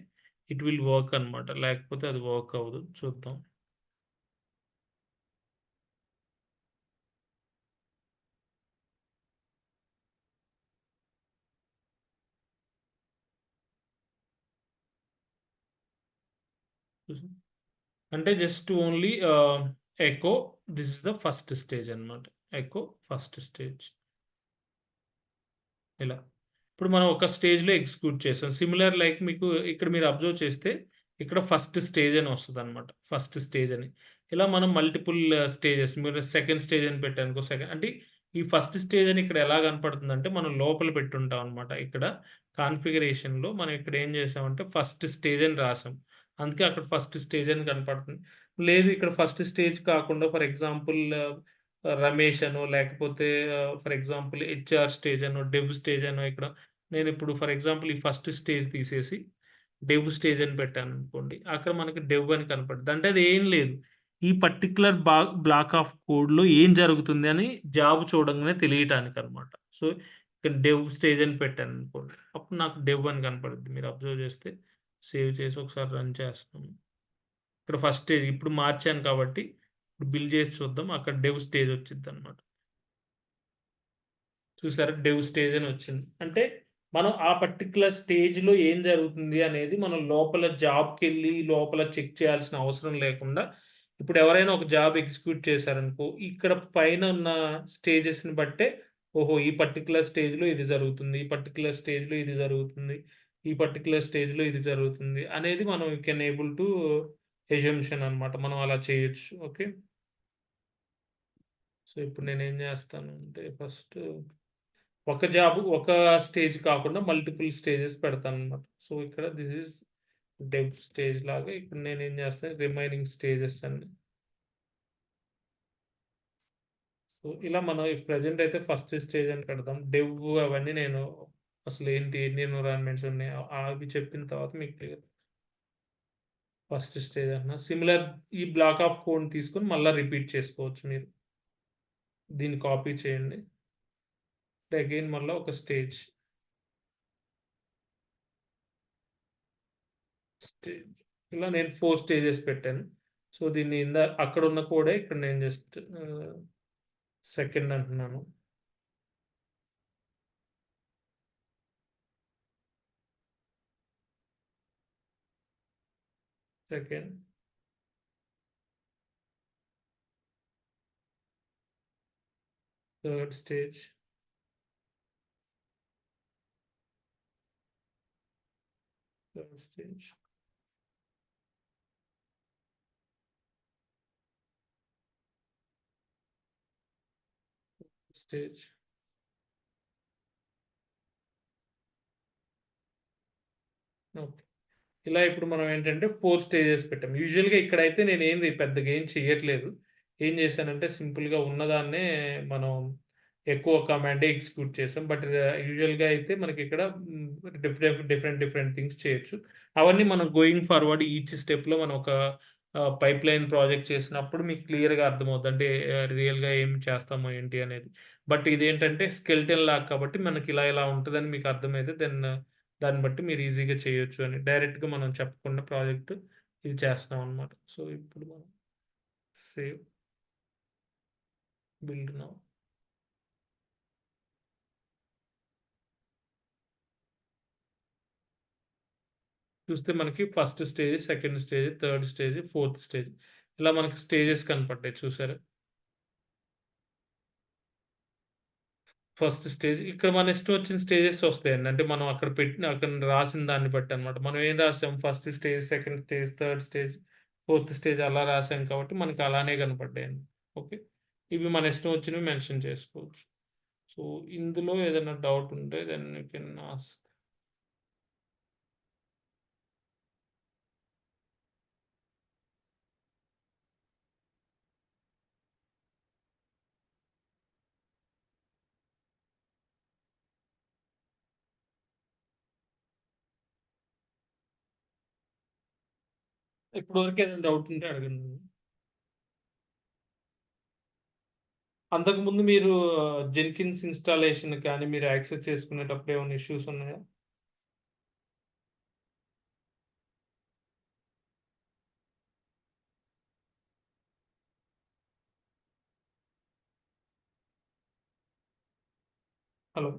[SPEAKER 1] ఇట్ విల్ వర్క్ అనమాట. లేకపోతే అది వర్క్ అవ్వదు. చూద్దాం. చూసాం. అంటే just only echo this is the first stage అనమాట. Echo first stage. ఇలా. ఇప్పుడు మనం ఒక స్టేజ్‌లో ఎగ్జిక్యూట్ చేసాం. సిమిలర్ లైక్ మీకు ఇక్కడ మీరు అబ్జర్వ్ చేస్తే ఇక్కడ ఫస్ట్ స్టేజ్ అని వస్తదనమాట. ఫస్ట్ స్టేజ్ అని. ఇలా మనం మల్టిపుల్ స్టేజెస్ మీరు సెకండ్ స్టేజ్ అని పెట్టారనుకో అంటే ఈ ఫస్ట్ స్టేజ్ అని ఇక్కడ ఎలా కనపడుతుందంటే మనం లోపల పెట్టుంటాం అనమాట. ఇక్కడ కాన్ఫిగరేషన్‌లో మనం ఇక్కడ ఏం చేసామంటే ఫస్ట్ స్టేజ్ అని రాసాం. అందుకే అక్కడ ఫస్ట్ స్టేజ్ అని కనపడుతుంది. లేదు ఇక్కడ ఫస్ట్ స్టేజ్ కాకుండా ఫర్ ఎగ్జాంపుల్ రమేష్ అనో, లేకపోతే ఫర్ ఎగ్జాంపుల్ హెచ్ఆర్ స్టేజ్ అనో, డెవ్ స్టేజ్ అనో ఇక్కడ నేనిప్పుడు ఫర్ ఎగ్జాంపుల్ ఈ ఫస్ట్ స్టేజ్ తీసేసి డెవ్ స్టేజ్ అని పెట్టాననుకోండి. అక్కడ మనకి డెవ్ అని కనపడుద్ది. అంటే అది ఏం లేదు. ఈ పర్టిక్యులర్ బ్లాక్ ఆఫ్ కోడ్‌లో ఏం జరుగుతుంది అని జాబ్ చూడంగానే తెలియటానికనమాట. సో, ఇక్కడ డెవ్ స్టేజ్ అని పెట్టాననుకోండి. అప్పుడు నాకు డెవ్ అని కనపడుద్ది. మీరు అబ్జర్వ్ చేస్తే సేవ్ చేసి ఒకసారి రన్ చేస్తున్నాను. ఇక్కడ ఫస్ట్ స్టేజ్ ఇప్పుడు మార్చాను కాబట్టి ఇప్పుడు బిల్ చేసి చూద్దాం. అక్కడ డెవ్ స్టేజ్ వచ్చిద్దనమాట. చూసారా? డెవ్ స్టేజ్ అని వచ్చింది. అంటే మనం ఆ పర్టిక్యులర్ స్టేజ్‌లో ఏం జరుగుతుంది అనేది మనం లోపల జాబ్‌కెళ్ళి లోపల చెక్ చేయాల్సిన అవసరం లేకుండా ఇప్పుడు ఎవరైనా ఒక జాబ్ ఎగ్జిక్యూట్ చేశారనుకో, ఇక్కడ పైన ఉన్న స్టేజెస్‌ని బట్టే ఓహో! ఈ పర్టిక్యులర్ స్టేజ్‌లో ఇది జరుగుతుంది. ఈ పర్టిక్యులర్ స్టేజ్‌లో ఇది జరుగుతుంది. ఈ పర్టిక్యులర్ స్టేజ్‌లో ఇది జరుగుతుంది అనేది మనం కెన్ ఏబుల్ టు అజంప్షన్ అనమాట. మనం అలా చేయొచ్చు. ఓకే. సో, ఇప్పుడు నేనేం చేస్తానంటే ఫస్ట్ ఒక జాబ్ ఒక స్టేజ్ కాకుండా మల్టిపుల్ స్టేజెస్ పెడతాననమాట. సో, ఇక్కడ దిస్ ఈజ్ డెవ్ స్టేజ్ లాగా ఇప్పుడు నేనేం చేస్తాను రిమైనింగ్ స్టేజెస్ అన్ని. సో, ఇలా మనం ప్రెజెంట్ అయితే ఫస్ట్ స్టేజ్ అని పెడదాం. డెవ్ అవన్నీ నేను అసలు ఏంటి ఎన్ని ఎన్విరాన్మెంట్స్ ఉన్నాయి అవి చెప్పిన తర్వాత మీకు క్లియర్. ఫస్ట్ స్టేజ్ అన్నా సిమిలర్ ఈ బ్లాక్ ఆఫ్ కోడ్ తీసుకొని మళ్ళా రిపీట్ చేసుకోవచ్చు మీరు. దీన్ని కాపీ చేయండి. అగైన్ మళ్ళా ఒక స్టేజ్. స్టేజ్. ఇలా నేను 4 స్టేజెస్ పెట్టాను. సో, దీన్ని అక్కడున్న కోడే ఇక్కడ నేను జస్ట్ సెకండ్ అంటున్నాను. Second. Third stage. Third stage. Stage. Okay. ఇలా ఇప్పుడు మనం ఏంటంటే 4 స్టేజెస్ పెట్టాం. యూజువల్‌గా ఇక్కడైతే నేనేంది పెద్దగా ఏం చెయ్యట్లేదు. ఏం చేశానంటే సింపుల్‌గా ఉన్నదాన్నే మనం ఎక్కువ కమాండే ఎగ్జిక్యూట్ చేసాం. బట్ యూజువల్‌గా అయితే మనకిక్కడ డిఫరెంట్ థింగ్స్ చేయొచ్చు. అవన్నీ మనం గోయింగ్ ఫార్వర్డ్ ఈచ్ స్టెప్‌లో మనం ఒక పైప్‌లైన్ ప్రాజెక్ట్ చేసినప్పుడు మీకు క్లియర్‌గా అర్థమవుద్ది. అంటే రియల్‌గా ఏం చేస్తామో ఏంటి అనేది. బట్ ఇదేంటంటే స్కెలిటన్ లాగా కాబట్టి మనకి ఇలా ఉంటదని మీకు అర్థమైతే దాన్ని బట్టి మీరు ఈజీగా చేయొచ్చు అని. డైరెక్ట్‌గా మనం చెప్పకుండా ప్రాజెక్ట్ ఇది చేస్తామనమాట. సో, ఇప్పుడు మనం సేవ్, బిల్డ్ నౌ. చూస్తే మనకి first stage, second stage, third stage, fourth stage ఇలా మనకి స్టేజెస్ కనపడ్డాయి చూసారా? ఫస్ట్ స్టేజ్ ఇక్కడ మన ఇష్టం వచ్చిన స్టేజెస్ వస్తాయండి. అంటే మనం అక్కడ రాసిన దాన్ని బట్టి అన్నమాట. మనం ఏం రాసాం first stage, second stage, third stage, fourth stage అలా రాసాం కాబట్టి మనకి అలానే కనపడ్డాయండి. ఓకే. ఇవి మన ఇష్టం వచ్చినవి మెన్షన్ చేసుకోవచ్చు. సో, ఇందులో ఏదైనా డౌట్ ఉంటే దెన్ యూ కెన్ ఆస్క్. ఇప్పుడు వరకు ఏదైనా డౌట్ ఉంటే అడగండి. అంతకుముందు మీరు జెన్కిన్స్ ఇన్‌స్టాలేషన్ కానీ మీరు యాక్సెస్ చేసుకునేటప్పుడు ఏమైనా ఇష్యూస్ ఉన్నాయా? హలో.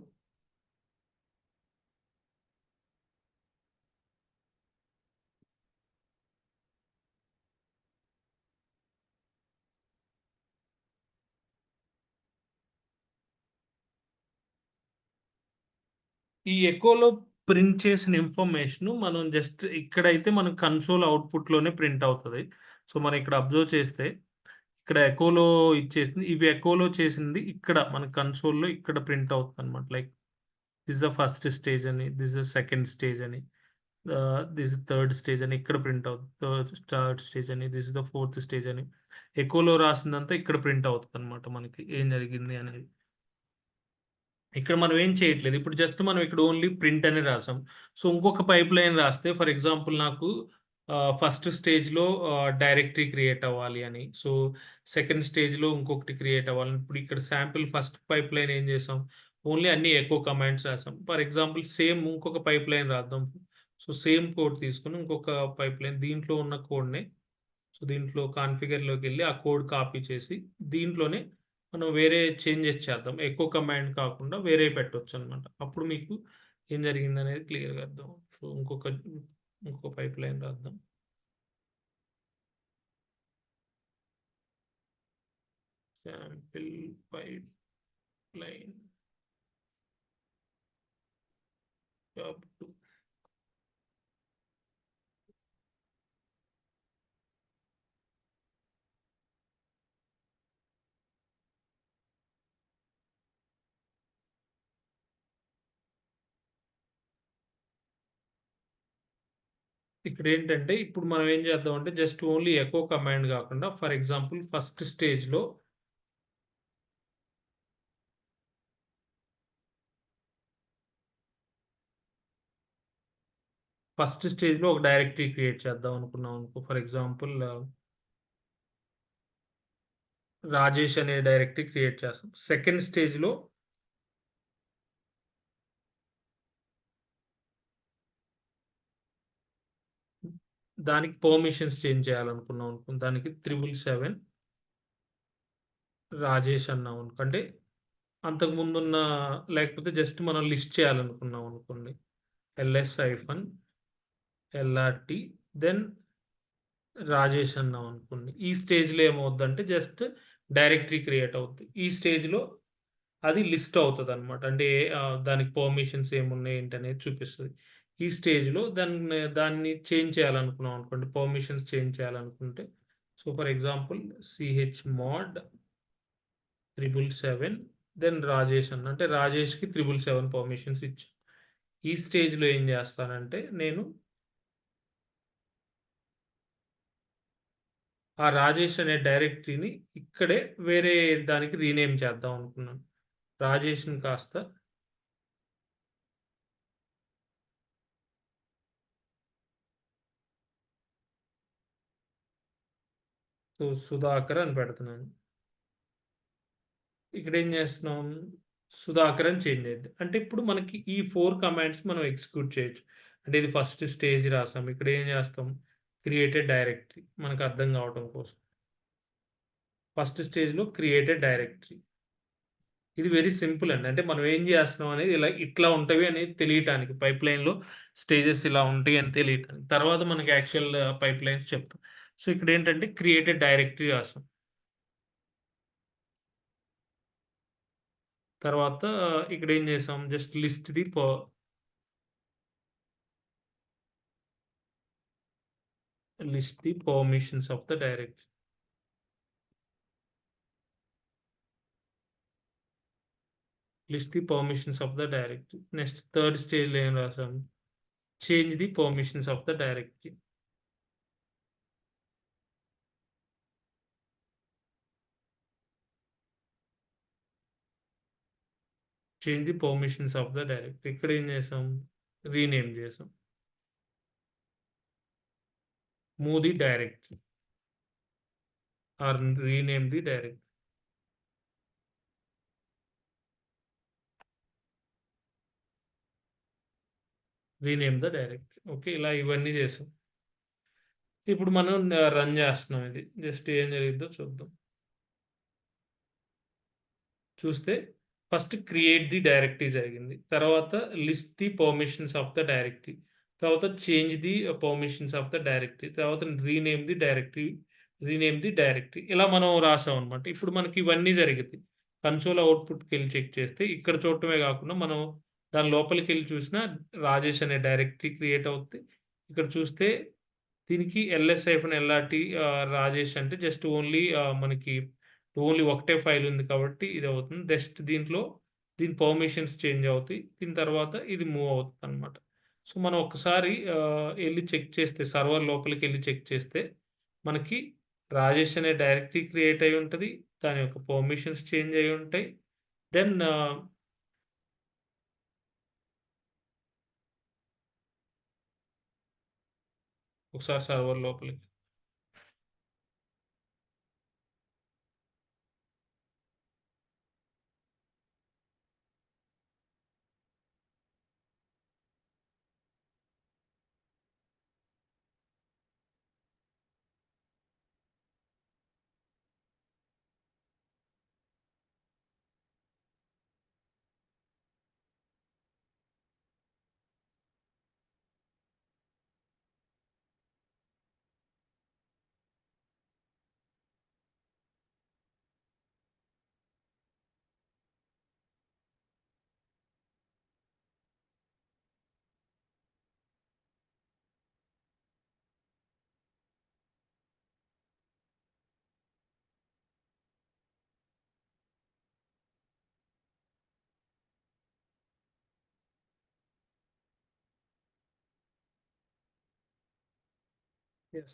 [SPEAKER 1] ఈ ఎకోలో ప్రింట్ చేసిన ఇన్ఫర్మేషన్ మనం జస్ట్ ఇక్కడైతే మన కన్సోల్ అవుట్‌పుట్‌లోనే ప్రింట్ అవుతది. సో, మనం ఇక్కడ అబ్జర్వ్ చేస్తే ఇక్కడ ఎకోలో ఇచ్చేసింది. ఇవి ఎకోలో చేసింది ఇక్కడ మన కన్సోల్‌లో ఇక్కడ ప్రింట్ అవుతుందన్నమాట. Like this is the first stage అని, దిస్ ఇస్ సెకండ్ స్టేజ్ అని, దిస్ ఇస్ థర్డ్ స్టేజ్ అని ఇక్కడ ప్రింట్ అవుతుంది. థర్డ్ స్టేజ్ అని, this is the fourth stage అని. ఎకోలో రాసిందంతా ఇక్కడ ప్రింట్ అవుతదన్నమాట మనకి ఏం జరిగింది అనేది. ఇక్కడ మనం ఏం చేయట్లేదు. ఇప్పుడు జస్ట్ మనం ఇక్కడ ఓన్లీ ప్రింట్ అని రాసాం. సో, ఇంకొక పైప్‌లైన్ రాస్తే ఫర్ ఎగ్జాంపుల్ నాకు ఫస్ట్ స్టేజ్‌లో డైరెక్టరీ క్రియేట్ అవ్వాలి అని. సో, సెకండ్ స్టేజ్‌లో ఇంకొకటి క్రియేట్ అవ్వాలని. ఇప్పుడు ఇక్కడ శాంపిల్ ఫస్ట్ పైప్‌లైన్ ఏం చేసాం, ఓన్లీ అన్ని ఎకో కమాండ్స్ రాసాం. ఫర్ ఎగ్జాంపుల్ సేమ్ ఇంకొక పైప్‌లైన్ రాద్దాం. సో, సేమ్ కోడ్ తీసుకొని ఇంకొక పైప్‌లైన్ దీంట్లో ఉన్న కోడ్‌నే సో, దీంట్లో కాన్ఫిగర్‌లోకెళ్ళి ఆ కోడ్ కాపీ చేసి దీంట్లోనే మనం వేరే చేంజెస్ చేద్దాం. ఎకో కమాండ్ కాకుండా వేరేయి పెట్టొచ్చనమాట. అప్పుడు మీకు ఏం జరిగిందనేది క్లియర్‌గా అర్థం. సో, ఇంకో పైప్‌లైన్ రాద్దాం. Sample pipeline job 2. ఇక్కడేంటంటే ఇప్పుడు మనం ఏం చేద్దామంటే జస్ట్ ఓన్లీ ఎకో కమాండ్ కాకుండా ఫర్ ఎగ్జాంపుల్ ఫస్ట్ స్టేజ్‌లో ఒక డైరెక్టరీ క్రియేట్ చేద్దాం అనుకున్నాం అనుకో. ఫర్ ఎగ్జాంపుల్ రాజేష్ అనే డైరెక్టరీ క్రియేట్ చేస్తాం. సెకండ్ స్టేజ్‌లో దానికి పర్మిషన్స్ చేంజ్ చేయాలనుకున్నాం అనుకో. దానికి 777 రాజేష్ అన్నాం అనుకో. అంటే అంతకుముందున్న లేకపోతే జస్ట్ మనం లిస్ట్ చేయాలనుకున్నాం అనుకోండి. LS-LRT దెన్ రాజేష్ అన్నాం అనుకోండి. ఈ స్టేజ్‌లో ఏమవుద్దంటే జస్ట్ డైరెక్టరీ క్రియేట్ అవుద్ది. ఈ స్టేజ్‌లో అది లిస్ట్ అవుతదనమాట. అంటే దానికి పర్మిషన్స్ ఏమున్నాయి ఏంటనేది చూపిస్తది. ఈ స్టేజ్‌లో దాన్ని చేంజ్ చేయాలనుకున్నాం అనుకోండి. పర్మిషన్స్ చేంజ్ చేయాలనుకుంటే so, for example chmod 777 then Rajesh అంటే రాజేష్‌కి 777 పర్మిషన్స్ ఇచ్చా. ఈ స్టేజ్‌లో ఏం చేస్తానంటే నేను ఆ రాజేష్ అనే డైరెక్టరీని ఇక్కడే వేరే దానికి రీనేమ్ చేద్దాం అనుకున్నాను. రాజేష్‌ని కాస్త సుధాకర్ అని పెడుతున్నాను. ఇక్కడేం చేస్తున్నాం, సుధాకర్ అని చేంజ్ అయ్యిద్ది. అంటే ఇప్పుడు మనకి ఈ 4 కమాండ్స్ మనం ఎగ్జిక్యూట్ చేయొచ్చు. అంటే ఇది ఫస్ట్ స్టేజ్ రాసాం. ఇక్కడ ఏం చేస్తాం, క్రియేటెడ్ డైరెక్టరీ మనకు అర్థం కావటం కోసం. ఫస్ట్ స్టేజ్‌లో క్రియేటెడ్ డైరెక్టరీ. ఇది వెరీ సింపుల్ అండి. అంటే మనం ఏం చేస్తున్నాం అనేది ఇట్లా ఉంటవి అనేది తెలియటానికి పైప్‌లైన్‌లో స్టేజెస్ ఇలా ఉంటాయి అని తెలియటానికి. తర్వాత మనకి యాక్చువల్ పైప్‌లైన్స్ చెప్తాం. సో, ఇక్కడేంటంటే క్రియేటెడ్ డైరెక్టరీ రాసాం. తర్వాత ఇక్కడేం చేసాం just list the permissions of the directory. List the permissions of the directory. Next third స్టేజ్‌లో ఏం రాసాం, change the permissions of the directory. Change the permissions of the directory. ఇక్కడ ఏం చేసాం, రీనేమ్ చేసాం. move the directory or rename the directory. Rename the directory. Okay. ఇలా ఇవన్నీ చేసాం. ఇప్పుడు మనం రన్ చేస్తున్నాం ఇది. జస్ట్ ఏం జరిగిద్దో చూద్దాం. చూస్తే ఫస్ట్ క్రియేట్ ది డైరెక్టరీ జరిగింది. తర్వాత list the permissions of the directory. తర్వాత change the permissions of the directory. తర్వాత rename the directory. Rename the directory. ఇలా మనం రాసాం అనమాట. ఇప్పుడు మనకి ఇవన్నీ జరిగింది. కన్సోల్ అవుట్‌పుట్‌కెళ్ళి చెక్ చేస్తే ఇక్కడ చూడటమే కాకుండా మనం దాని లోపలికెళ్ళి చూసినా రాజేష్ అనే డైరెక్టరీ క్రియేట్ అవుద్ది. ఇక్కడ చూస్తే దీనికి -lrt రాజేష్ అంటే జస్ట్ ఓన్లీ మనకి ఓన్లీ ఒకటే ఫైల్ ఉంది కాబట్టి ఇది అవుతుంది. జస్ట్ దీంట్లో దీని పర్మిషన్స్ చేంజ్ అవుతాయి. దీని తర్వాత ఇది మూవ్ అవుతుందనమాట. సో, మనం ఒక్కసారి ఎళ్లి చెక్ చేస్తే సర్వర్ లోపలికెళ్లి చెక్ చేస్తే మనకి రాజేష్ అనే డైరెక్టరీ క్రియేట్ అయ్యి ఉంటది. దాని యొక్క పర్మిషన్స్ చేంజ్ అయ్యి ఉంటాయి. దెన్ ఒకసారి సర్వర్ లోపలికి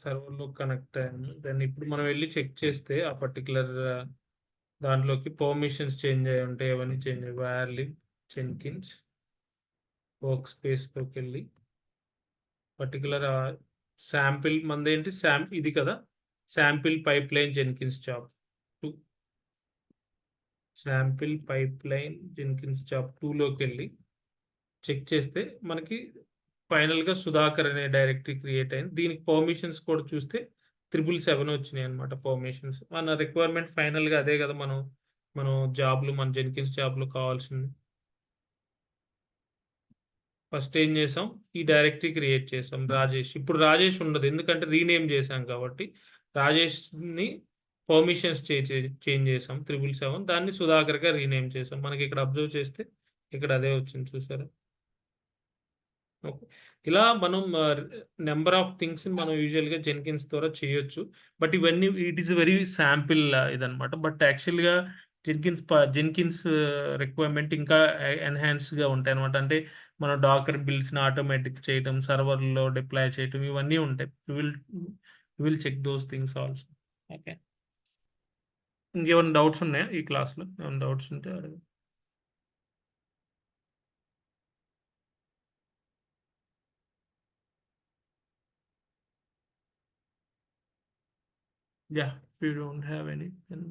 [SPEAKER 1] సర్వర్‌లో కనెక్ట్ అయ్యాను. దెన్ ఇప్పుడు మనం వెళ్లి చెక్ చేస్తే ఆ పర్టిక్యులర్ దాంట్లోకి పర్మిషన్స్ చేంజ్ అయ్యి ఉంటాయి. అవన్నీ చేంజ్ అయ్యాయి. వేర్ లిబ్ జెన్కిన్స్ వర్క్ స్పేస్‌లోకెళ్ళి పర్టిక్యులర్ శాంపిల్ మనదేంటి ఇది కదా! Sample pipeline Jenkins job 2 sample pipeline Jenkins job 2లోకెళ్ళి చెక్ చేస్తే మనకి ఫైనల్‌గా సుధాకర్ అనే డైరెక్టరీ క్రియేట్ అయింది. దీనికి పర్మిషన్స్ కూడా చూస్తే 777 వచ్చినాయన్నమాట పర్మిషన్స్. మన రిక్వైర్మెంట్ ఫైనల్‌గా అదే కదా! మనం జాబ్‌లో మన జెన్కిన్స్ జాబ్‌లో కావాల్సింది. ఫస్ట్ ఏం చేసాం? ఈ డైరెక్టరీ క్రియేట్ చేసాం రాజేష్. ఇప్పుడు రాజేష్ ఉండదు. ఎందుకంటే రీనేమ్ చేసాం కాబట్టి రాజేష్‌ని పర్మిషన్స్ చేంజ్ చేసాం 777 దాన్ని సుధాకర్‌గా రీనేమ్ చేసాం. మనకి ఇక్కడ అబ్జర్వ్ చేస్తే ఇక్కడ అదే వచ్చింది చూసారా? ఓకే. ఇలా మనం నంబర్ ఆఫ్ థింగ్స్‌ని మనం యూజువల్‌గా జెన్కిన్స్ ద్వారా చేయొచ్చు. బట్ ఇవన్నీ ఇట్ ఈస్ వెరీ శాంపిల్ ఇదన్నమాట. బట్ యాక్చువల్‌గా జెన్కిన్స్ రిక్వైర్మెంట్ ఇంకా ఎన్హాన్స్‌గా ఉంటాయన్నమాట. అంటే మనం డాకర్ బిల్స్‌ని ఆటోమేటిక్ చేయటం, సర్వర్‌లో డిప్లాయ్ చేయటం ఇవన్నీ ఉంటాయి. We will check those things also. Okay. ఇంకేమైనా డౌట్స్ ఉన్నాయా ఈ క్లాస్‌లో? ఏమైనా డౌట్స్ ఉంటే అడగండి. Yeah, if you don't have any, then